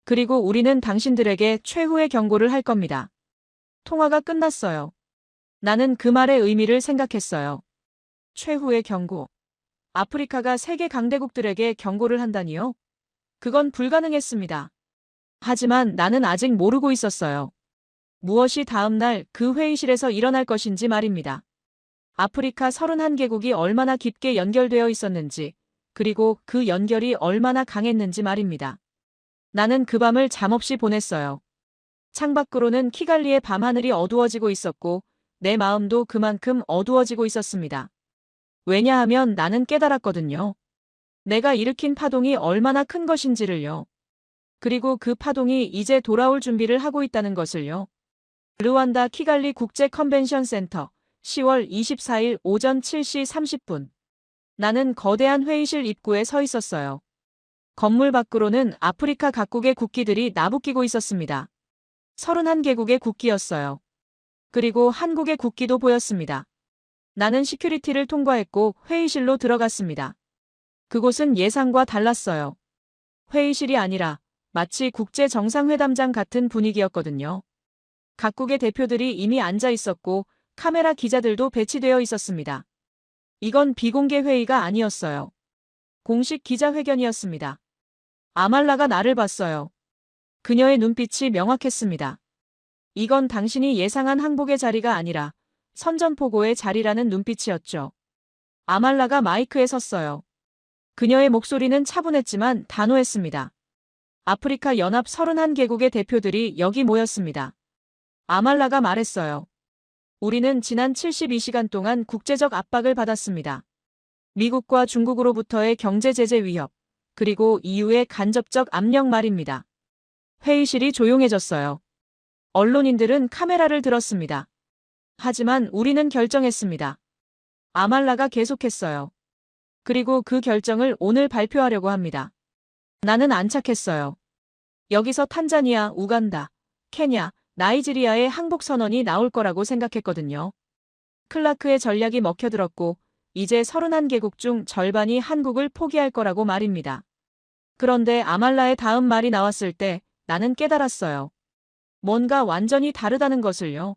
그리고 우리는 당신들에게 최후의 경고를 할 겁니다. 통화가 끝났어요. 나는 그 말의 의미를 생각했어요. 최후의 경고. 아프리카가 세계 강대국들에게 경고를 한다니요? 그건 불가능했습니다. 하지만 나는 아직 모르고 있었어요. 무엇이 다음 날 그 회의실에서 일어날 것인지 말입니다. 아프리카 31개국이 얼마나 깊게 연결되어 있었는지, 그리고 그 연결이 얼마나 강했는지 말입니다. 나는 그 밤을 잠없이 보냈어요. 창밖으로는 키갈리의 밤하늘이 어두워지고 있었고, 내 마음도 그만큼 어두워지고 있었습니다. 왜냐하면 나는 깨달았거든요. 내가 일으킨 파동이 얼마나 큰 것인지를요. 그리고 그 파동이 이제 돌아올 준비를 하고 있다는 것을요. 르완다 키갈리 국제 컨벤션 센터 10월 24일 오전 7시 30분. 나는 거대한 회의실 입구에 서 있었어요. 건물 밖으로는 아프리카 각국의 국기들이 나부끼고 있었습니다. 31개국의 국기였어요. 그리고 한국의 국기도 보였습니다. 나는 시큐리티를 통과했고 회의실로 들어갔습니다. 그곳은 예상과 달랐어요. 회의실이 아니라 마치 국제 정상회담장 같은 분위기였거든요. 각국의 대표들이 이미 앉아 있었고 카메라 기자들도 배치되어 있었습니다. 이건 비공개 회의가 아니었어요. 공식 기자회견이었습니다. 아말라가 나를 봤어요. 그녀의 눈빛이 명확했습니다. 이건 당신이 예상한 항복의 자리가 아니라 선전포고의 자리라는 눈빛이었죠. 아말라가 마이크에 섰어요. 그녀의 목소리는 차분했지만 단호했습니다. 아프리카 연합 31개국의 대표들이 여기 모였습니다. 아말라가 말했어요. 우리는 지난 72시간 동안 국제적 압박을 받았습니다. 미국과 중국으로부터의 경제 제재 위협, 그리고 EU의 간접적 압력 말입니다. 회의실이 조용해졌어요. 언론인들은 카메라를 들었습니다. 하지만 우리는 결정했습니다. 아말라가 계속했어요. 그리고 그 결정을 오늘 발표하려고 합니다. 나는 안착했어요. 여기서 탄자니아, 우간다, 케냐, 나이지리아의 항복 선언이 나올 거라고 생각했거든요. 클라크의 전략이 먹혀들었고 이제 31개국 중 절반이 한국을 포기할 거라고 말입니다. 그런데 아말라의 다음 말이 나왔을 때 나는 깨달았어요. 뭔가 완전히 다르다는 것을요.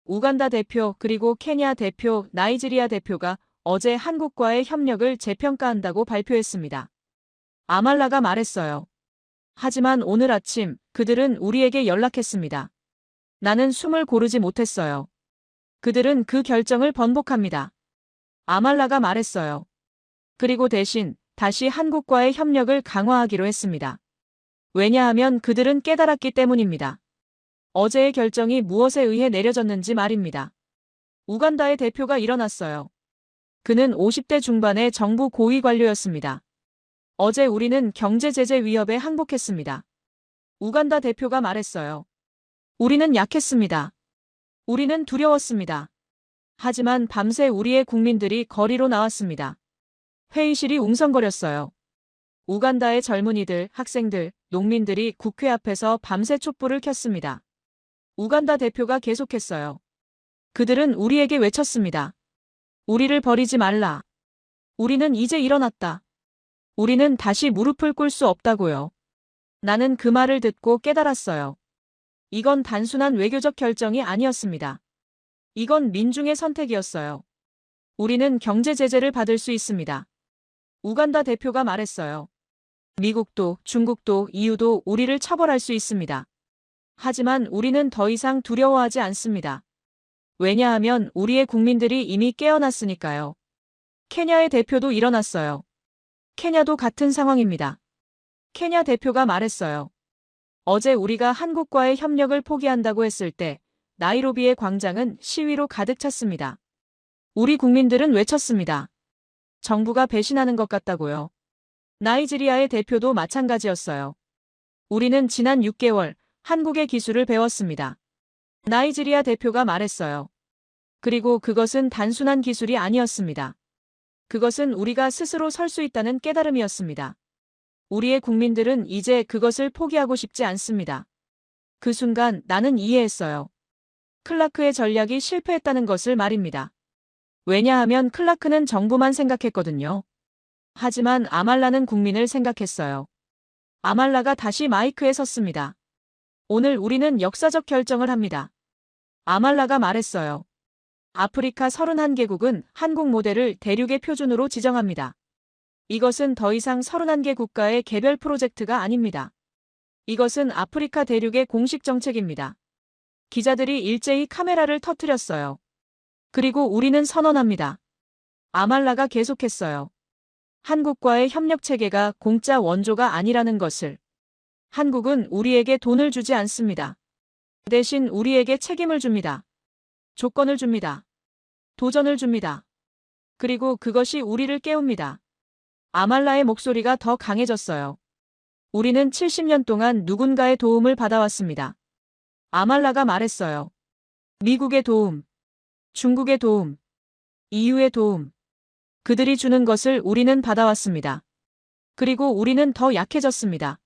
우간다 대표, 그리고 케냐 대표, 나이지리아 대표가 어제 한국과의 협력을 재평가한다고 발표했습니다. 아말라가 말했어요. 하지만 오늘 아침 그들은 우리에게 연락했습니다. 나는 숨을 고르지 못했어요. 그들은 그 결정을 번복합니다. 아말라가 말했어요. 그리고 대신 다시 한국과의 협력을 강화하기로 했습니다. 왜냐하면 그들은 깨달았기 때문입니다. 어제의 결정이 무엇에 의해 내려졌는지 말입니다. 우간다의 대표가 일어났어요. 그는 50대 중반의 정부 고위 관료였습니다. 어제 우리는 경제 제재 위협에 항복했습니다. 우간다 대표가 말했어요. 우리는 약했습니다. 우리는 두려웠습니다. 하지만 밤새 우리의 국민들이 거리로 나왔습니다. 회의실이 웅성거렸어요. 우간다의 젊은이들, 학생들, 농민들이 국회 앞에서 밤새 촛불을 켰습니다. 우간다 대표가 계속했어요. 그들은 우리에게 외쳤습니다. 우리를 버리지 말라. 우리는 이제 일어났다. 우리는 다시 무릎을 꿇을 수 없다고요. 나는 그 말을 듣고 깨달았어요. 이건 단순한 외교적 결정이 아니었습니다. 이건 민중의 선택이었어요. 우리는 경제 제재를 받을 수 있습니다. 우간다 대표가 말했어요. 미국도, 중국도, EU도 우리를 처벌할 수 있습니다. 하지만 우리는 더 이상 두려워하지 않습니다. 왜냐하면 우리의 국민들이 이미 깨어났으니까요. 케냐의 대표도 일어났어요. 케냐도 같은 상황입니다. 케냐 대표가 말했어요. 어제 우리가 한국과의 협력을 포기한다고 했을 때 나이로비의 광장은 시위로 가득 찼습니다. 우리 국민들은 외쳤습니다. 정부가 배신하는 것 같다고요. 나이지리아의 대표도 마찬가지였어요. 우리는 지난 6개월 한국의 기술을 배웠습니다. 나이지리아 대표가 말했어요. 그리고 그것은 단순한 기술이 아니었습니다. 그것은 우리가 스스로 설 수 있다는 깨달음이었습니다. 우리의 국민들은 이제 그것을 포기하고 싶지 않습니다. 그 순간 나는 이해했어요. 클라크의 전략이 실패했다는 것을 말입니다. 왜냐하면 클라크는 정부만 생각했거든요. 하지만 아말라는 국민을 생각했어요. 아말라가 다시 마이크에 섰습니다. 오늘 우리는 역사적 결정을 합니다. 아말라가 말했어요. 아프리카 31개국은 한국 모델을 대륙의 표준으로 지정합니다. 이것은 더 이상 31개 국가의 개별 프로젝트가 아닙니다. 이것은 아프리카 대륙의 공식 정책입니다. 기자들이 일제히 카메라를 터뜨렸어요. 그리고 우리는 선언합니다. 아말라가 계속했어요. 한국과의 협력 체계가 공짜 원조가 아니라는 것을. 한국은 우리에게 돈을 주지 않습니다. 대신 우리에게 책임을 줍니다. 조건을 줍니다. 도전을 줍니다. 그리고 그것이 우리를 깨웁니다. 아말라의 목소리가 더 강해졌어요. 우리는 70년 동안 누군가의 도움을 받아왔습니다. 아말라가 말했어요. 미국의 도움, 중국의 도움, EU의 도움. 그들이 주는 것을 우리는 받아왔습니다. 그리고 우리는 더 약해졌습니다.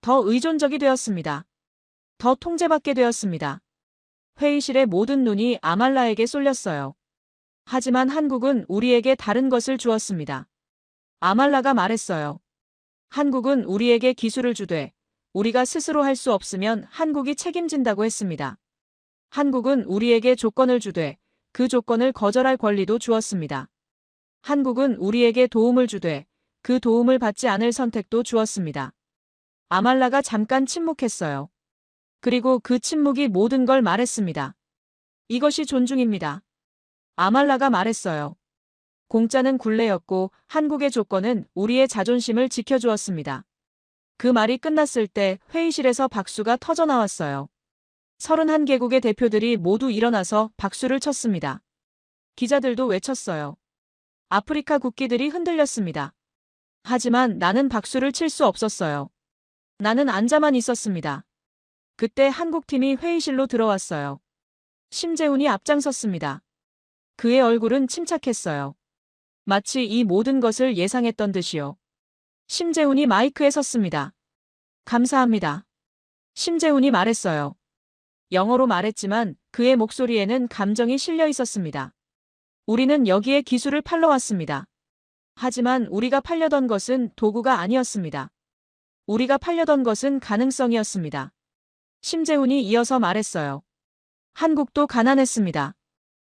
더 의존적이 되었습니다. 더 통제받게 되었습니다. 회의실의 모든 눈이 아말라에게 쏠렸어요. 하지만 한국은 우리에게 다른 것을 주었습니다. 아말라가 말했어요. 한국은 우리에게 기술을 주되 우리가 스스로 할 수 없으면 한국이 책임진다고 했습니다. 한국은 우리에게 조건을 주되 그 조건을 거절할 권리도 주었습니다. 한국은 우리에게 도움을 주되 그 도움을 받지 않을 선택도 주었습니다. 아말라가 잠깐 침묵했어요. 그리고 그 침묵이 모든 걸 말했습니다. 이것이 존중입니다. 아말라가 말했어요. 공짜는 굴레였고 한국의 조건은 우리의 자존심을 지켜주었습니다. 그 말이 끝났을 때 회의실에서 박수가 터져 나왔어요. 31개국의 대표들이 모두 일어나서 박수를 쳤습니다. 기자들도 외쳤어요. 아프리카 국기들이 흔들렸습니다. 하지만 나는 박수를 칠 수 없었어요. 나는 앉아만 있었습니다. 그때 한국팀이 회의실로 들어왔어요. 심재훈이 앞장섰습니다. 그의 얼굴은 침착했어요. 마치 이 모든 것을 예상했던 듯이요. 심재훈이 마이크에 섰습니다. 감사합니다. 심재훈이 말했어요. 영어로 말했지만 그의 목소리에는 감정이 실려 있었습니다. 우리는 여기에 기술을 팔러 왔습니다. 하지만 우리가 팔려던 것은 도구가 아니었습니다. 우리가 팔려던 것은 가능성이었습니다. 심재훈이 이어서 말했어요. 한국도 가난했습니다.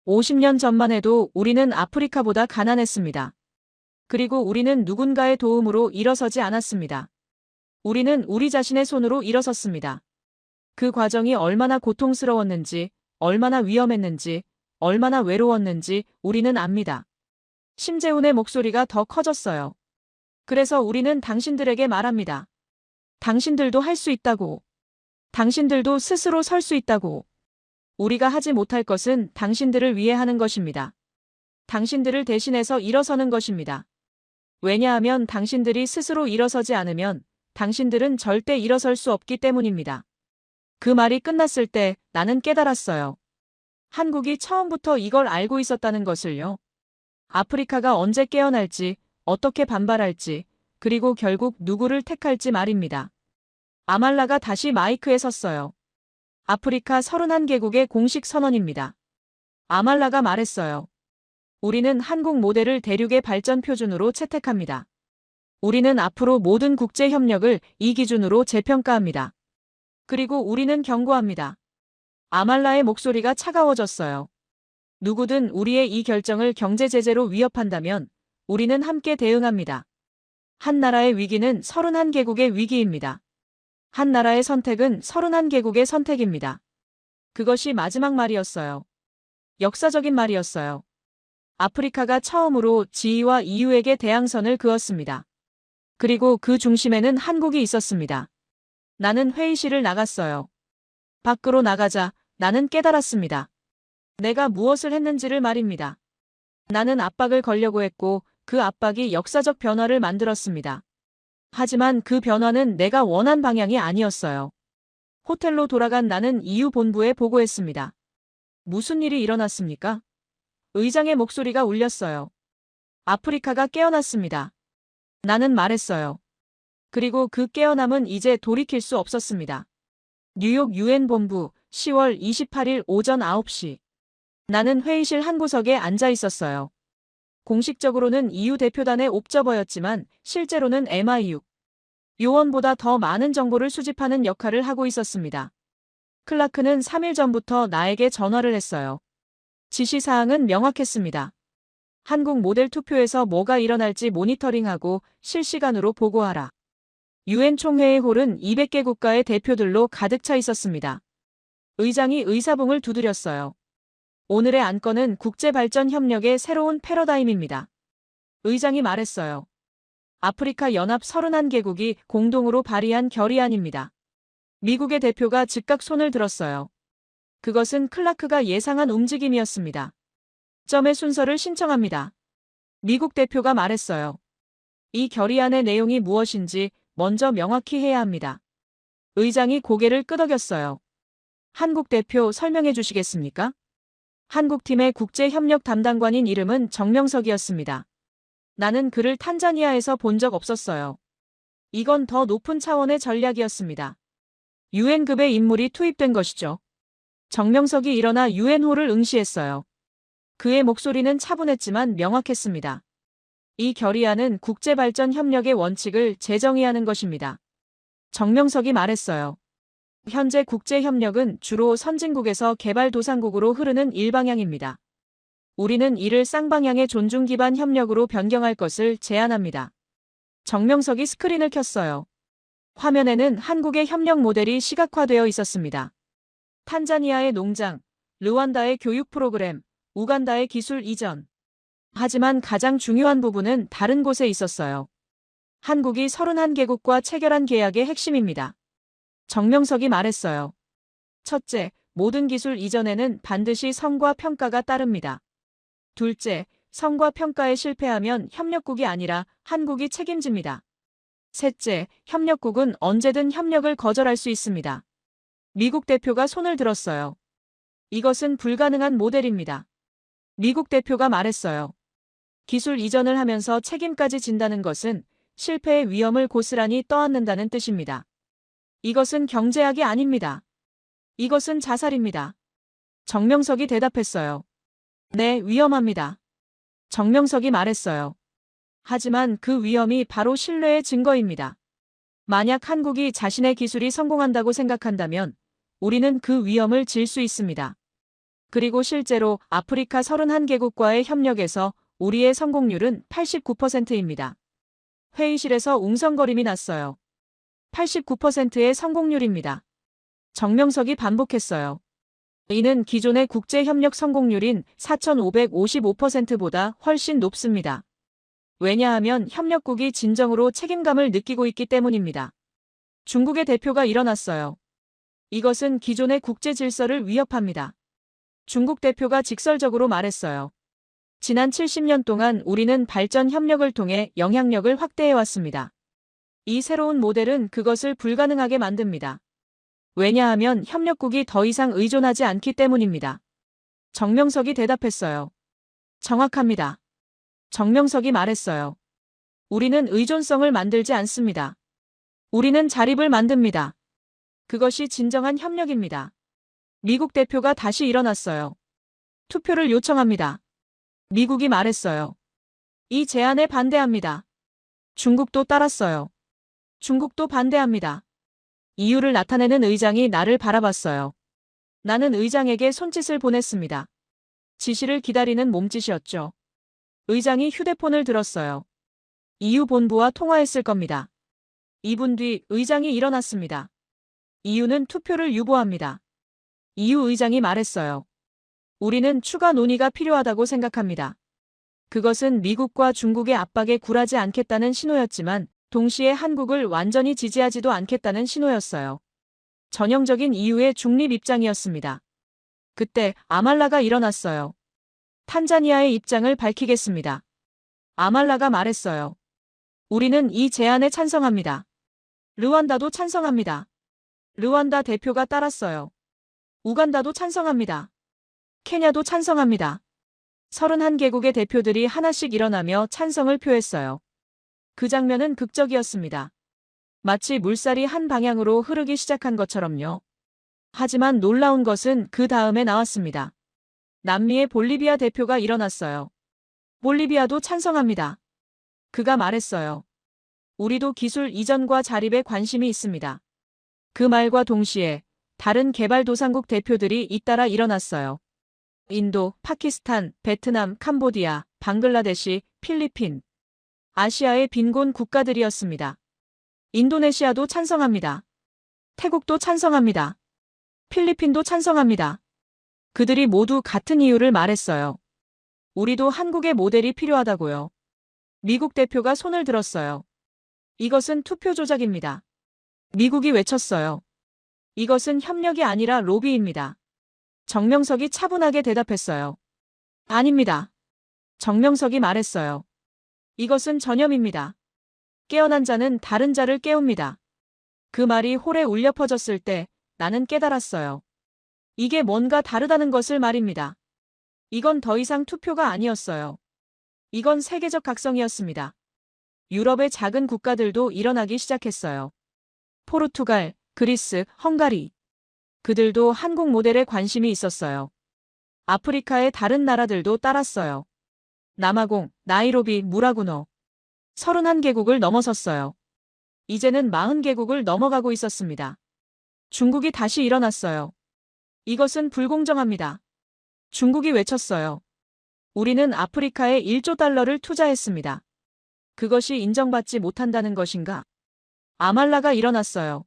50년 전만 해도 우리는 아프리카보다 가난했습니다. 그리고 우리는 누군가의 도움으로 일어서지 않았습니다. 우리는 우리 자신의 손으로 일어섰습니다. 그 과정이 얼마나 고통스러웠는지, 얼마나 위험했는지, 얼마나 외로웠는지 우리는 압니다. 심재훈의 목소리가 더 커졌어요. 그래서 우리는 당신들에게 말합니다. 당신들도 할 수 있다고. 당신들도 스스로 설 수 있다고. 우리가 하지 못할 것은 당신들을 위해 하는 것입니다. 당신들을 대신해서 일어서는 것입니다. 왜냐하면 당신들이 스스로 일어서지 않으면 당신들은 절대 일어설 수 없기 때문입니다. 그 말이 끝났을 때 나는 깨달았어요. 한국이 처음부터 이걸 알고 있었다는 것을요. 아프리카가 언제 깨어날지, 어떻게 반발할지, 그리고 결국 누구를 택할지 말입니다. 아말라가 다시 마이크에 섰어요. 아프리카 31개국의 공식 선언입니다. 아말라가 말했어요. 우리는 한국 모델을 대륙의 발전 표준으로 채택합니다. 우리는 앞으로 모든 국제 협력을 이 기준으로 재평가합니다. 그리고 우리는 경고합니다. 아말라의 목소리가 차가워졌어요. 누구든 우리의 이 결정을 경제 제재로 위협한다면 우리는 함께 대응합니다. 한 나라의 위기는 31개국의 위기입니다. 한 나라의 선택은 31개국의 선택입니다. 그것이 마지막 말이었어요. 역사적인 말이었어요. 아프리카가 처음으로 지위와 EU에게 대항선을 그었습니다. 그리고 그 중심에는 한국이 있었습니다. 나는 회의실을 나갔어요. 밖으로 나가자 나는 깨달았습니다. 내가 무엇을 했는지를 말입니다. 나는 압박을 걸려고 했고 그 압박이 역사적 변화를 만들었습니다. 하지만 그 변화는 내가 원한 방향이 아니었어요. 호텔로 돌아간 나는 EU 본부에 보고했습니다. 무슨 일이 일어났습니까? 의장의 목소리가 울렸어요. 아프리카가 깨어났습니다. 나는 말했어요. 그리고 그 깨어남은 이제 돌이킬 수 없었습니다. 뉴욕 UN 본부 10월 28일 오전 9시. 나는 회의실 한 구석에 앉아 있었어요. 공식적으로는 EU 대표단의 옵저버였지만 실제로는 MIU 요원보다 더 많은 정보를 수집하는 역할을 하고 있었습니다. 클라크는 3일 전부터 나에게 전화를 했어요. 지시사항은 명확했습니다. 한국 모델 투표에서 뭐가 일어날지 모니터링하고 실시간으로 보고하라. UN 총회의 홀은 200개 국가의 대표들로 가득 차 있었습니다. 의장이 의사봉을 두드렸어요. 오늘의 안건은 국제발전 협력의 새로운 패러다임입니다. 의장이 말했어요. 아프리카 연합 31개국이 공동으로 발의한 결의안입니다. 미국의 대표가 즉각 손을 들었어요. 그것은 클라크가 예상한 움직임이었습니다. 점의 순서를 신청합니다. 미국 대표가 말했어요. 이 결의안의 내용이 무엇인지 먼저 명확히 해야 합니다. 의장이 고개를 끄덕였어요. 한국 대표 설명해 주시겠습니까? 한국팀의 국제협력 담당관인 이름은 정명석이었습니다. 나는 그를 탄자니아에서 본 적 없었어요. 이건 더 높은 차원의 전략이었습니다. UN급의 인물이 투입된 것이죠. 정명석이 일어나 UN호를 응시했어요. 그의 목소리는 차분했지만 명확했습니다. 이 결의안은 국제발전협력의 원칙을 재정의하는 것입니다. 정명석이 말했어요. 현재 국제협력은 주로 선진국에서 개발도상국으로 흐르는 일방향입니다. 우리는 이를 쌍방향의 존중 기반 협력으로 변경할 것을 제안합니다. 정명석이 스크린을 켰어요. 화면에는 한국의 협력 모델이 시각화되어 있었습니다. 탄자니아의 농장, 르완다의 교육 프로그램, 우간다의 기술 이전. 하지만 가장 중요한 부분은 다른 곳에 있었어요. 한국이 31개국과 체결한 계약의 핵심입니다. 정명석이 말했어요. 첫째, 모든 기술 이전에는 반드시 성과 평가가 따릅니다. 둘째, 성과 평가에 실패하면 협력국이 아니라 한국이 책임집니다. 셋째, 협력국은 언제든 협력을 거절할 수 있습니다. 미국 대표가 손을 들었어요. 이것은 불가능한 모델입니다. 미국 대표가 말했어요. 기술 이전을 하면서 책임까지 진다는 것은 실패의 위험을 고스란히 떠안는다는 뜻입니다. 이것은 경제학이 아닙니다. 이것은 자살입니다. 정명석이 대답했어요. 네, 위험합니다. 정명석이 말했어요. 하지만 그 위험이 바로 신뢰의 증거입니다. 만약 한국이 자신의 기술이 성공한다고 생각한다면 우리는 그 위험을 질 수 있습니다. 그리고 실제로 아프리카 31개국과의 협력에서 우리의 성공률은 89%입니다. 회의실에서 웅성거림이 났어요. 89%의 성공률입니다. 정명석이 반복했어요. 이는 기존의 국제협력 성공률인 4,555%보다 훨씬 높습니다. 왜냐하면 협력국이 진정으로 책임감을 느끼고 있기 때문입니다. 중국의 대표가 일어났어요. 이것은 기존의 국제 질서를 위협합니다. 중국 대표가 직설적으로 말했어요. 지난 70년 동안 우리는 발전 협력을 통해 영향력을 확대해왔습니다. 이 새로운 모델은 그것을 불가능하게 만듭니다. 왜냐하면 협력국이 더 이상 의존하지 않기 때문입니다. 정명석이 대답했어요. 정확합니다. 정명석이 말했어요. 우리는 의존성을 만들지 않습니다. 우리는 자립을 만듭니다. 그것이 진정한 협력입니다. 미국 대표가 다시 일어났어요. 투표를 요청합니다. 미국이 말했어요. 이 제안에 반대합니다. 중국도 따랐어요. 중국도 반대합니다. 이유를 나타내는 의장이 나를 바라봤어요. 나는 의장에게 손짓을 보냈습니다. 지시를 기다리는 몸짓이었죠. 의장이 휴대폰을 들었어요. EU 본부와 통화했을 겁니다. 2분 뒤 의장이 일어났습니다. EU는 투표를 유보합니다. EU 의장이 말했어요. 우리는 추가 논의가 필요하다고 생각합니다. 그것은 미국과 중국의 압박에 굴하지 않겠다는 신호였지만 동시에 한국을 완전히 지지하지도 않겠다는 신호였어요. 전형적인 EU의 중립 입장이었습니다. 그때 아말라가 일어났어요. 탄자니아의 입장을 밝히겠습니다. 아말라가 말했어요. 우리는 이 제안에 찬성합니다. 르완다도 찬성합니다. 르완다 대표가 따랐어요. 우간다도 찬성합니다. 케냐도 찬성합니다. 31개국의 대표들이 하나씩 일어나며 찬성을 표했어요. 그 장면은 극적이었습니다. 마치 물살이 한 방향으로 흐르기 시작한 것처럼요. 하지만 놀라운 것은 그 다음에 나왔습니다. 남미의 볼리비아 대표가 일어났어요. 볼리비아도 찬성합니다. 그가 말했어요. 우리도 기술 이전과 자립에 관심이 있습니다. 그 말과 동시에 다른 개발도상국 대표들이 잇따라 일어났어요. 인도, 파키스탄, 베트남, 캄보디아, 방글라데시, 필리핀. 아시아의 빈곤 국가들이었습니다. 인도네시아도 찬성합니다. 태국도 찬성합니다. 필리핀도 찬성합니다. 그들이 모두 같은 이유를 말했어요. 우리도 한국의 모델이 필요하다고요. 미국 대표가 손을 들었어요. 이것은 투표 조작입니다. 미국이 외쳤어요. 이것은 협력이 아니라 로비입니다. 정명석이 차분하게 대답했어요. 아닙니다. 정명석이 말했어요. 이것은 전염입니다. 깨어난 자는 다른 자를 깨웁니다. 그 말이 홀에 울려 퍼졌을 때 나는 깨달았어요. 이게 뭔가 다르다는 것을 말입니다. 이건 더 이상 투표가 아니었어요. 이건 세계적 각성이었습니다. 유럽의 작은 국가들도 일어나기 시작했어요. 포르투갈, 그리스, 헝가리. 그들도 한국 모델에 관심이 있었어요. 아프리카의 다른 나라들도 따랐어요. 남아공, 나이로비, 무라구노. 31개국을 넘어섰어요. 이제는 40개국을 넘어가고 있었습니다. 중국이 다시 일어났어요. 이것은 불공정합니다. 중국이 외쳤어요. 우리는 아프리카에 1조 달러를 투자했습니다. 그것이 인정받지 못한다는 것인가? 아말라가 일어났어요.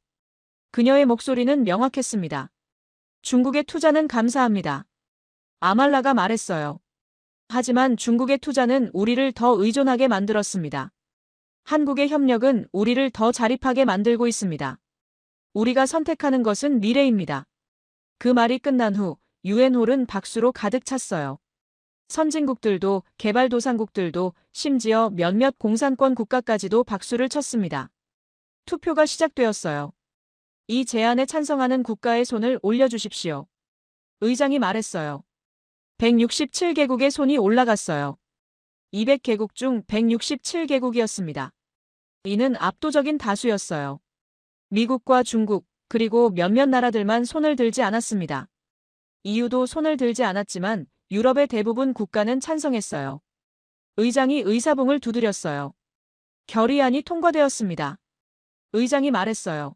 그녀의 목소리는 명확했습니다. 중국의 투자는 감사합니다. 아말라가 말했어요. 하지만 중국의 투자는 우리를 더 의존하게 만들었습니다. 한국의 협력은 우리를 더 자립하게 만들고 있습니다. 우리가 선택하는 것은 미래입니다. 그 말이 끝난 후 유엔홀은 박수로 가득 찼어요. 선진국들도 개발도상국들도 심지어 몇몇 공산권 국가까지도 박수를 쳤습니다. 투표가 시작되었어요. 이 제안에 찬성하는 국가의 손을 올려주십시오. 의장이 말했어요. 167개국의 손이 올라갔어요. 200개국 중 167개국이었습니다. 이는 압도적인 다수였어요. 미국과 중국, 그리고 몇몇 나라들만 손을 들지 않았습니다. EU도 손을 들지 않았지만 유럽의 대부분 국가는 찬성했어요. 의장이 의사봉을 두드렸어요. 결의안이 통과되었습니다. 의장이 말했어요.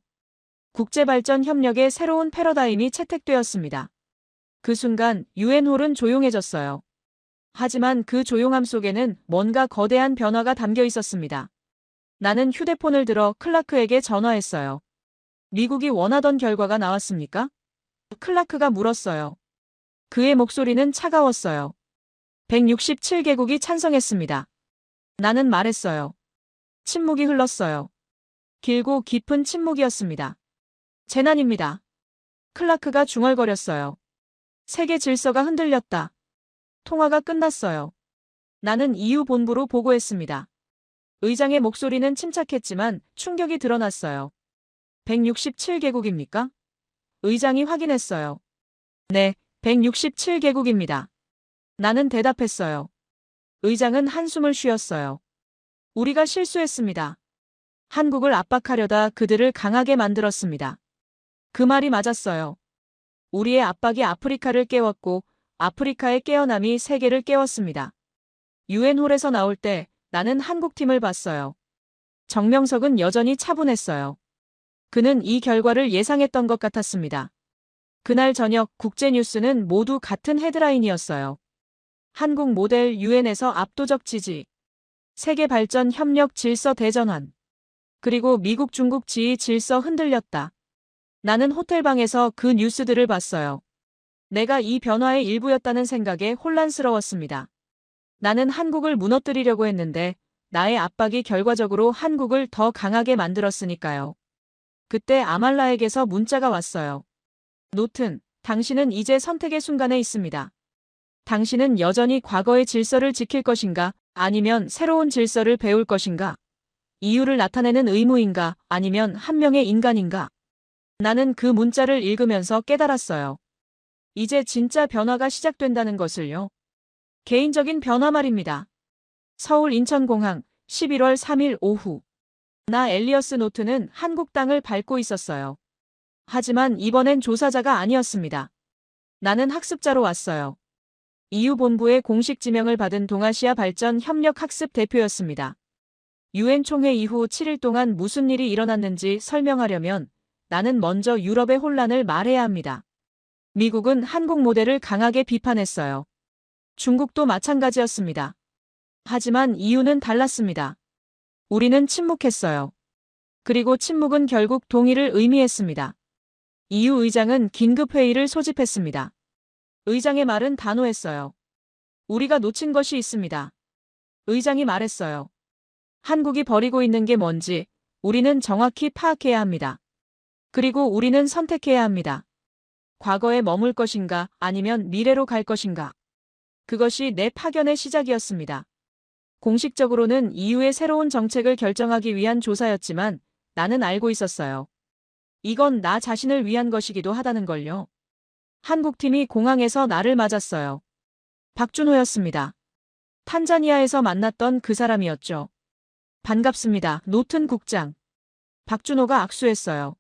국제발전 협력의 새로운 패러다임이 채택되었습니다. 그 순간 유엔홀은 조용해졌어요. 하지만 그 조용함 속에는 뭔가 거대한 변화가 담겨 있었습니다. 나는 휴대폰을 들어 클라크에게 전화했어요. 미국이 원하던 결과가 나왔습니까? 클라크가 물었어요. 그의 목소리는 차가웠어요. 167개국이 찬성했습니다. 나는 말했어요. 침묵이 흘렀어요. 길고 깊은 침묵이었습니다. 재난입니다. 클라크가 중얼거렸어요. 세계 질서가 흔들렸다. 통화가 끝났어요. 나는 EU 본부로 보고했습니다. 의장의 목소리는 침착했지만 충격이 드러났어요. 167개국입니까? 의장이 확인했어요. 네, 167개국입니다. 나는 대답했어요. 의장은 한숨을 쉬었어요. 우리가 실수했습니다. 한국을 압박하려다 그들을 강하게 만들었습니다. 그 말이 맞았어요. 우리의 압박이 아프리카를 깨웠고 아프리카의 깨어남이 세계를 깨웠습니다. 유엔홀에서 나올 때 나는 한국팀을 봤어요. 정명석은 여전히 차분했어요. 그는 이 결과를 예상했던 것 같았습니다. 그날 저녁 국제뉴스는 모두 같은 헤드라인이었어요. 한국 모델 유엔에서 압도적 지지. 세계 발전 협력 질서 대전환. 그리고 미국 중국 지위 질서 흔들렸다. 나는 호텔방에서 그 뉴스들을 봤어요. 내가 이 변화의 일부였다는 생각에 혼란스러웠습니다. 나는 한국을 무너뜨리려고 했는데 나의 압박이 결과적으로 한국을 더 강하게 만들었으니까요. 그때 아말라에게서 문자가 왔어요. 노튼, 당신은 이제 선택의 순간에 있습니다. 당신은 여전히 과거의 질서를 지킬 것인가, 아니면 새로운 질서를 배울 것인가? 이유를 나타내는 의무인가, 아니면 한 명의 인간인가? 나는 그 문자를 읽으면서 깨달았어요. 이제 진짜 변화가 시작된다는 것을요. 개인적인 변화 말입니다. 서울 인천공항 11월 3일 오후. 나 엘리어스 노트는 한국 땅을 밟고 있었어요. 하지만 이번엔 조사자가 아니었습니다. 나는 학습자로 왔어요. EU 본부의 공식 지명을 받은 동아시아 발전 협력 학습 대표였습니다. 유엔 총회 이후 7일 동안 무슨 일이 일어났는지 설명하려면 나는 먼저 유럽의 혼란을 말해야 합니다. 미국은 한국 모델을 강하게 비판했어요. 중국도 마찬가지였습니다. 하지만 EU는 달랐습니다. 우리는 침묵했어요. 그리고 침묵은 결국 동의를 의미했습니다. EU 의장은 긴급회의를 소집했습니다. 의장의 말은 단호했어요. 우리가 놓친 것이 있습니다. 의장이 말했어요. 한국이 버리고 있는 게 뭔지 우리는 정확히 파악해야 합니다. 그리고 우리는 선택해야 합니다. 과거에 머물 것인가 아니면 미래로 갈 것인가. 그것이 내 파견의 시작이었습니다. 공식적으로는 EU의 새로운 정책을 결정하기 위한 조사였지만 나는 알고 있었어요. 이건 나 자신을 위한 것이기도 하다는 걸요. 한국팀이 공항에서 나를 맞았어요. 박준호였습니다. 탄자니아에서 만났던 그 사람이었죠. 반갑습니다. 노튼 국장. 박준호가 악수했어요.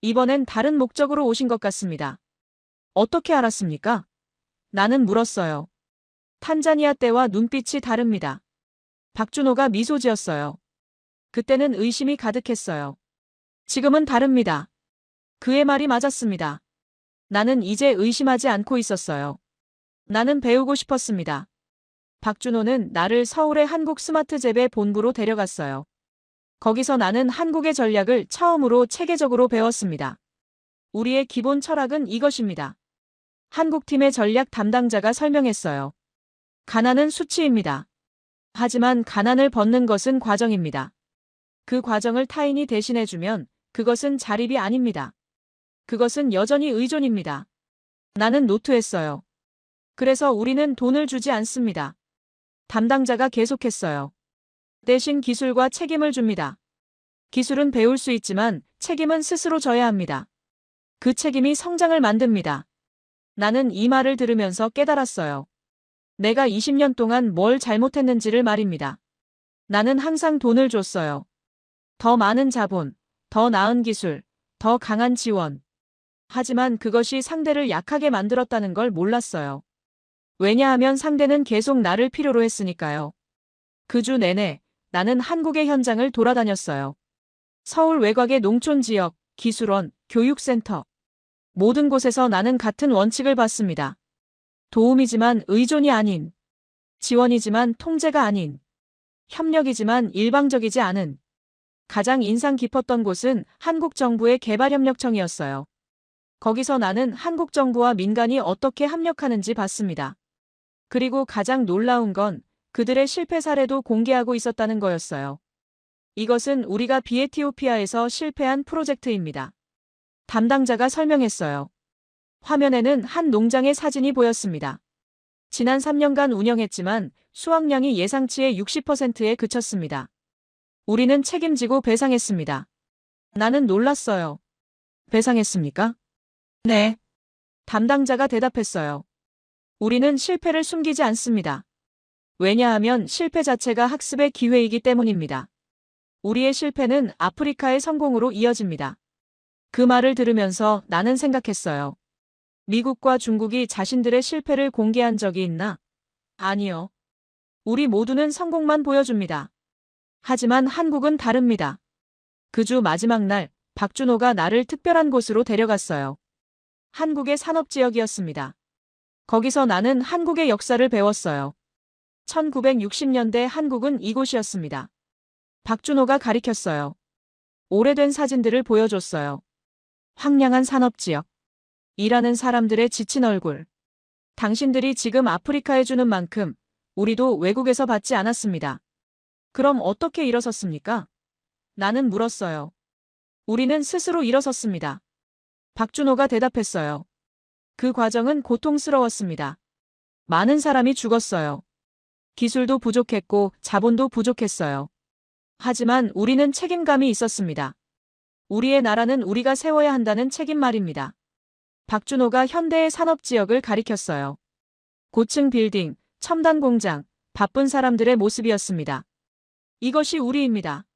이번엔 다른 목적으로 오신 것 같습니다. 어떻게 알았습니까? 나는 물었어요. 탄자니아 때와 눈빛이 다릅니다. 박준호가 미소 지었어요. 그때는 의심이 가득했어요. 지금은 다릅니다. 그의 말이 맞았습니다. 나는 이제 의심하지 않고 있었어요. 나는 배우고 싶었습니다. 박준호는 나를 서울의 한국 스마트잽의 본부로 데려갔어요. 거기서 나는 한국의 전략을 처음으로 체계적으로 배웠습니다. 우리의 기본 철학은 이것입니다. 한국팀의 전략 담당자가 설명했어요. 가난은 수치입니다. 하지만 가난을 벗는 것은 과정입니다. 그 과정을 타인이 대신해주면 그것은 자립이 아닙니다. 그것은 여전히 의존입니다. 나는 노트했어요. 그래서 우리는 돈을 주지 않습니다. 담당자가 계속했어요. 대신 기술과 책임을 줍니다. 기술은 배울 수 있지만 책임은 스스로 져야 합니다. 그 책임이 성장을 만듭니다. 나는 이 말을 들으면서 깨달았어요. 내가 20년 동안 뭘 잘못했는지를 말입니다. 나는 항상 돈을 줬어요. 더 많은 자본, 더 나은 기술, 더 강한 지원. 하지만 그것이 상대를 약하게 만들었다는 걸 몰랐어요. 왜냐하면 상대는 계속 나를 필요로 했으니까요. 그 주 내내 나는 한국의 현장을 돌아다녔어요. 서울 외곽의 농촌 지역, 기술원, 교육센터. 모든 곳에서 나는 같은 원칙을 봤습니다. 도움이지만 의존이 아닌, 지원이지만 통제가 아닌, 협력이지만 일방적이지 않은. 가장 인상 깊었던 곳은 한국정부의 개발협력청이었어요. 거기서 나는 한국정부와 민간이 어떻게 협력하는지 봤습니다. 그리고 가장 놀라운 건 그들의 실패 사례도 공개하고 있었다는 거였어요. 이것은 우리가 비에티오피아에서 실패한 프로젝트입니다. 담당자가 설명했어요. 화면에는 한 농장의 사진이 보였습니다. 지난 3년간 운영했지만 수확량이 예상치의 60%에 그쳤습니다. 우리는 책임지고 배상했습니다. 나는 놀랐어요. 배상했습니까? 네. 담당자가 대답했어요. 우리는 실패를 숨기지 않습니다. 왜냐하면 실패 자체가 학습의 기회이기 때문입니다. 우리의 실패는 아프리카의 성공으로 이어집니다. 그 말을 들으면서 나는 생각했어요. 미국과 중국이 자신들의 실패를 공개한 적이 있나? 아니요. 우리 모두는 성공만 보여줍니다. 하지만 한국은 다릅니다. 그 주 마지막 날, 박준호가 나를 특별한 곳으로 데려갔어요. 한국의 산업지역이었습니다. 거기서 나는 한국의 역사를 배웠어요. 1960년대 한국은 이곳이었습니다. 박준호가 가리켰어요. 오래된 사진들을 보여줬어요. 황량한 산업지역. 일하는 사람들의 지친 얼굴. 당신들이 지금 아프리카에 주는 만큼 우리도 외국에서 받지 않았습니다. 그럼 어떻게 일어섰습니까? 나는 물었어요. 우리는 스스로 일어섰습니다. 박준호가 대답했어요. 그 과정은 고통스러웠습니다. 많은 사람이 죽었어요. 기술도 부족했고 자본도 부족했어요. 하지만 우리는 책임감이 있었습니다. 우리의 나라는 우리가 세워야 한다는 책임 말입니다. 박준호가 현대의 산업지역을 가리켰어요. 고층 빌딩, 첨단 공장, 바쁜 사람들의 모습이었습니다. 이것이 우리입니다.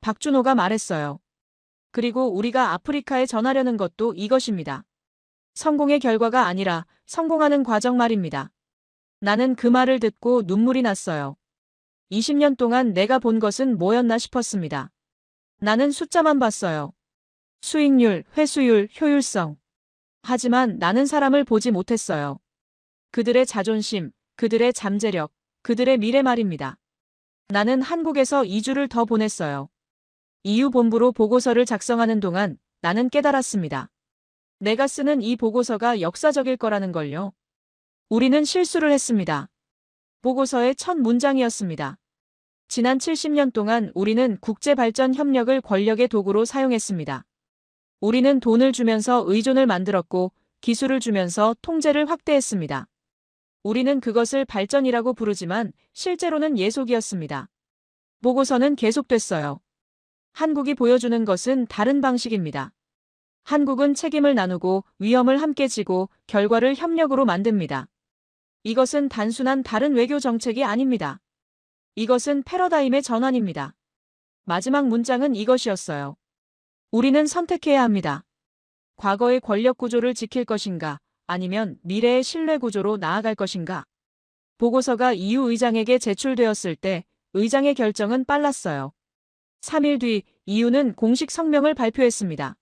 박준호가 말했어요. 그리고 우리가 아프리카에 전하려는 것도 이것입니다. 성공의 결과가 아니라 성공하는 과정 말입니다. 나는 그 말을 듣고 눈물이 났어요. 20년 동안 내가 본 것은 뭐였나 싶었습니다. 나는 숫자만 봤어요. 수익률, 회수율, 효율성. 하지만 나는 사람을 보지 못했어요. 그들의 자존심, 그들의 잠재력, 그들의 미래 말입니다. 나는 한국에서 2주를 더 보냈어요. EU 본부로 보고서를 작성하는 동안 나는 깨달았습니다. 내가 쓰는 이 보고서가 역사적일 거라는 걸요. 우리는 실수를 했습니다. 보고서의 첫 문장이었습니다. 지난 70년 동안 우리는 국제발전 협력을 권력의 도구로 사용했습니다. 우리는 돈을 주면서 의존을 만들었고 기술을 주면서 통제를 확대했습니다. 우리는 그것을 발전이라고 부르지만 실제로는 예속이었습니다. 보고서는 계속됐어요. 한국이 보여주는 것은 다른 방식입니다. 한국은 책임을 나누고 위험을 함께 지고 결과를 협력으로 만듭니다. 이것은 단순한 다른 외교 정책이 아닙니다. 이것은 패러다임의 전환입니다. 마지막 문장은 이것이었어요. 우리는 선택해야 합니다. 과거의 권력 구조를 지킬 것인가, 아니면 미래의 신뢰 구조로 나아갈 것인가. 보고서가 EU 의장에게 제출되었을 때 의장의 결정은 빨랐어요. 3일 뒤 EU는 공식 성명을 발표했습니다.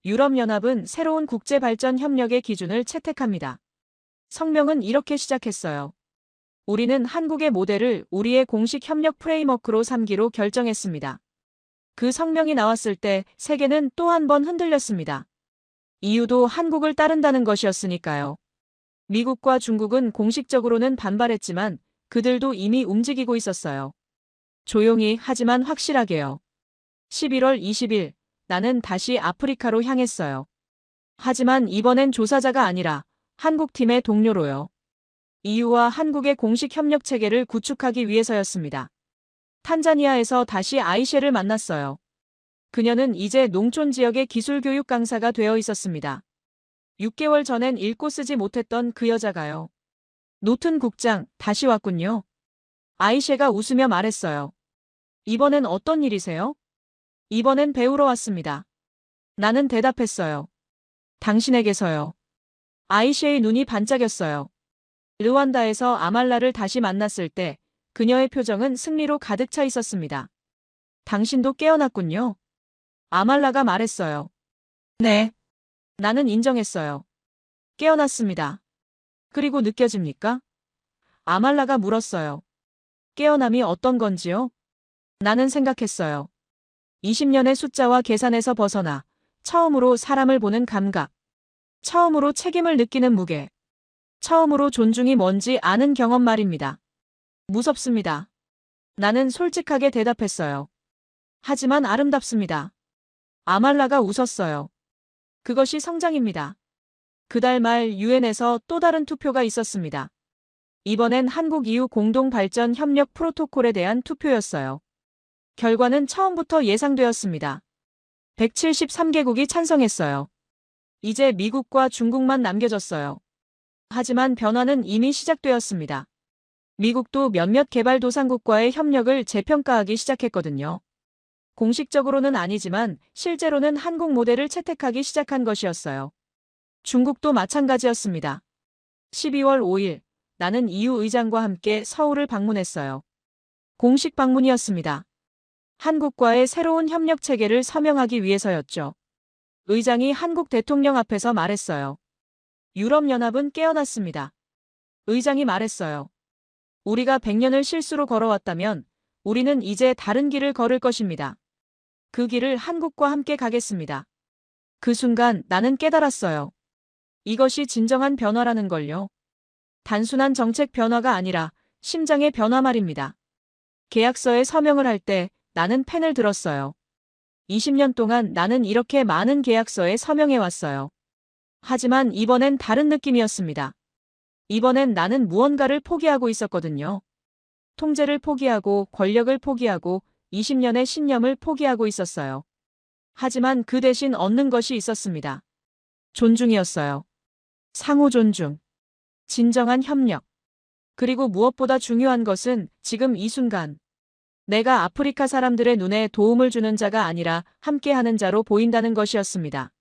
유럽연합은 새로운 국제발전 협력의 기준을 채택합니다. 성명은 이렇게 시작했어요. 우리는 한국의 모델을 우리의 공식 협력 프레임워크로 삼기로 결정했습니다. 그 성명이 나왔을 때 세계는 또 한 번 흔들렸습니다. EU도 한국을 따른다는 것이었으니까요. 미국과 중국은 공식적으로는 반발했지만 그들도 이미 움직이고 있었어요. 조용히 하지만 확실하게요. 11월 20일 나는 다시 아프리카로 향했어요. 하지만 이번엔 조사자가 아니라 한국팀의 동료로요. EU와 한국의 공식 협력 체계를 구축하기 위해서였습니다. 탄자니아에서 다시 아이셰를 만났어요. 그녀는 이제 농촌 지역의 기술교육 강사가 되어 있었습니다. 6개월 전엔 읽고 쓰지 못했던 그 여자가요. 노튼 국장, 다시 왔군요. 아이셰가 웃으며 말했어요. 이번엔 어떤 일이세요? 이번엔 배우러 왔습니다. 나는 대답했어요. 당신에게서요. 아이셰의 눈이 반짝였어요. 르완다에서 아말라를 다시 만났을 때 그녀의 표정은 승리로 가득 차 있었습니다. 당신도 깨어났군요. 아말라가 말했어요. 네. 나는 인정했어요. 깨어났습니다. 그리고 느껴집니까? 아말라가 물었어요. 깨어남이 어떤 건지요? 나는 생각했어요. 20년의 숫자와 계산에서 벗어나 처음으로 사람을 보는 감각, 처음으로 책임을 느끼는 무게, 처음으로 존중이 뭔지 아는 경험 말입니다. 무섭습니다. 나는 솔직하게 대답했어요. 하지만 아름답습니다. 아말라가 웃었어요. 그것이 성장입니다. 그달 말 유엔에서 또 다른 투표가 있었습니다. 이번엔 한국 EU 공동발전 협력 프로토콜에 대한 투표였어요. 결과는 처음부터 예상되었습니다. 173개국이 찬성했어요. 이제 미국과 중국만 남겨졌어요. 하지만 변화는 이미 시작되었습니다. 미국도 몇몇 개발도상국과의 협력을 재평가하기 시작했거든요. 공식적으로는 아니지만 실제로는 한국 모델을 채택하기 시작한 것이었어요. 중국도 마찬가지였습니다. 12월 5일 나는 EU 의장과 함께 서울을 방문했어요. 공식 방문이었습니다. 한국과의 새로운 협력 체계를 서명하기 위해서였죠. 의장이 한국 대통령 앞에서 말했어요. 유럽연합은 깨어났습니다. 의장이 말했어요. 우리가 100년을 실수로 걸어왔다면 우리는 이제 다른 길을 걸을 것입니다. 그 길을 한국과 함께 가겠습니다. 그 순간 나는 깨달았어요. 이것이 진정한 변화라는 걸요. 단순한 정책 변화가 아니라 심장의 변화 말입니다. 계약서에 서명을 할 때 나는 펜을 들었어요. 20년 동안 나는 이렇게 많은 계약서에 서명해왔어요. 하지만 이번엔 다른 느낌이었습니다. 이번엔 나는 무언가를 포기하고 있었거든요. 통제를 포기하고 권력을 포기하고 20년의 신념을 포기하고 있었어요. 하지만 그 대신 얻는 것이 있었습니다. 존중이었어요. 상호 존중. 진정한 협력. 그리고 무엇보다 중요한 것은 지금 이 순간 내가 아프리카 사람들의 눈에 도움을 주는 자가 아니라 함께하는 자로 보인다는 것이었습니다.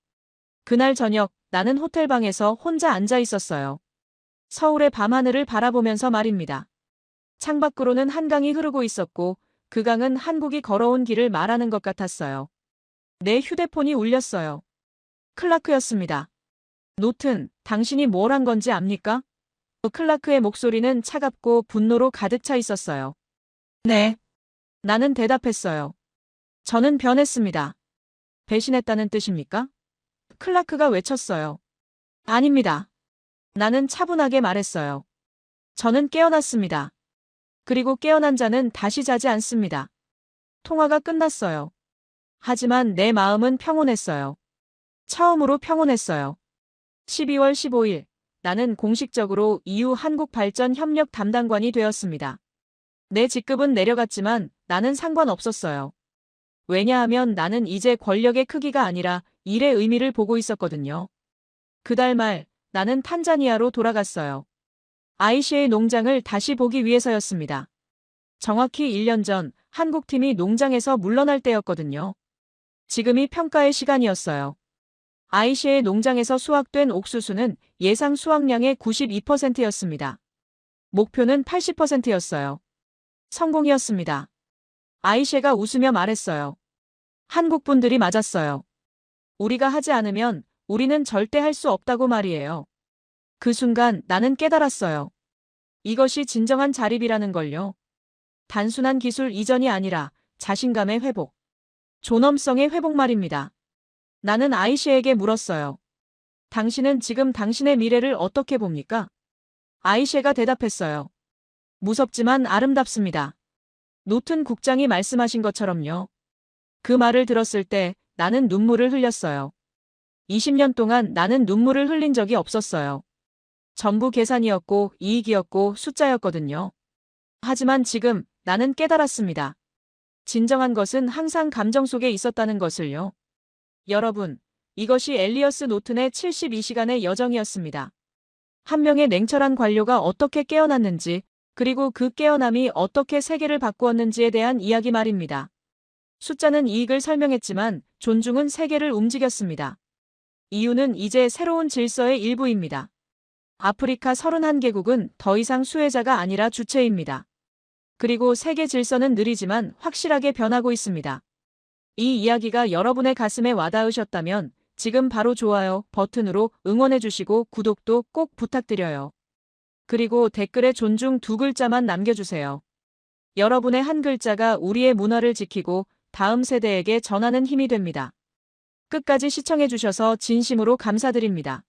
그날 저녁 나는 호텔방에서 혼자 앉아 있었어요. 서울의 밤하늘을 바라보면서 말입니다. 창밖으로는 한강이 흐르고 있었고 그 강은 한국이 걸어온 길을 말하는 것 같았어요. 내 휴대폰이 울렸어요. 클라크였습니다. 노튼, 당신이 뭘 한 건지 압니까? 클라크의 목소리는 차갑고 분노로 가득 차 있었어요. 네. 나는 대답했어요. 저는 변했습니다. 배신했다는 뜻입니까? 클라크가 외쳤어요. 아닙니다. 나는 차분하게 말했어요. 저는 깨어났습니다. 그리고 깨어난 자는 다시 자지 않습니다. 통화가 끝났어요. 하지만 내 마음은 평온했어요. 처음으로 평온했어요. 12월 15일 나는 공식적으로 EU 한국 발전 협력 담당관이 되었습니다. 내 직급은 내려갔지만 나는 상관없었어요. 왜냐하면 나는 이제 권력의 크기가 아니라 일의 의미를 보고 있었거든요. 그달 말 나는 탄자니아로 돌아갔어요. 아이셰의 농장을 다시 보기 위해서였습니다. 정확히 1년 전 한국팀이 농장에서 물러날 때였거든요. 지금이 평가의 시간이었어요. 아이셰의 농장에서 수확된 옥수수는 예상 수확량의 92%였습니다. 목표는 80%였어요. 성공이었습니다. 아이셰가 웃으며 말했어요. 한국 분들이 맞았어요. 우리가 하지 않으면 우리는 절대 할 수 없다고 말이에요. 그 순간 나는 깨달았어요. 이것이 진정한 자립이라는 걸요. 단순한 기술 이전이 아니라 자신감의 회복, 존엄성의 회복 말입니다. 나는 아이셰에게 물었어요. 당신은 지금 당신의 미래를 어떻게 봅니까? 아이셰가 대답했어요. 무섭지만 아름답습니다. 노튼 국장이 말씀하신 것처럼요. 그 말을 들었을 때 나는 눈물을 흘렸어요. 20년 동안 나는 눈물을 흘린 적이 없었어요. 전부 계산이었고 이익이었고 숫자였거든요. 하지만 지금 나는 깨달았습니다. 진정한 것은 항상 감정 속에 있었다는 것을요. 여러분, 이것이 엘리어스 노튼의 72시간의 여정이었습니다. 한 명의 냉철한 관료가 어떻게 깨어났는지, 그리고 그 깨어남이 어떻게 세계를 바꾸었는지에 대한 이야기 말입니다. 숫자는 이익을 설명했지만 존중은 세계를 움직였습니다. 이유는 이제 새로운 질서의 일부입니다. 아프리카 31개국은 더 이상 수혜자가 아니라 주체입니다. 그리고 세계 질서는 느리지만 확실하게 변하고 있습니다. 이 이야기가 여러분의 가슴에 와닿으셨다면 지금 바로 좋아요 버튼으로 응원해주시고 구독도 꼭 부탁드려요. 그리고 댓글에 존중 2글자만 남겨주세요. 여러분의 한 글자가 우리의 문화를 지키고 다음 세대에게 전하는 힘이 됩니다. 끝까지 시청해주셔서 진심으로 감사드립니다.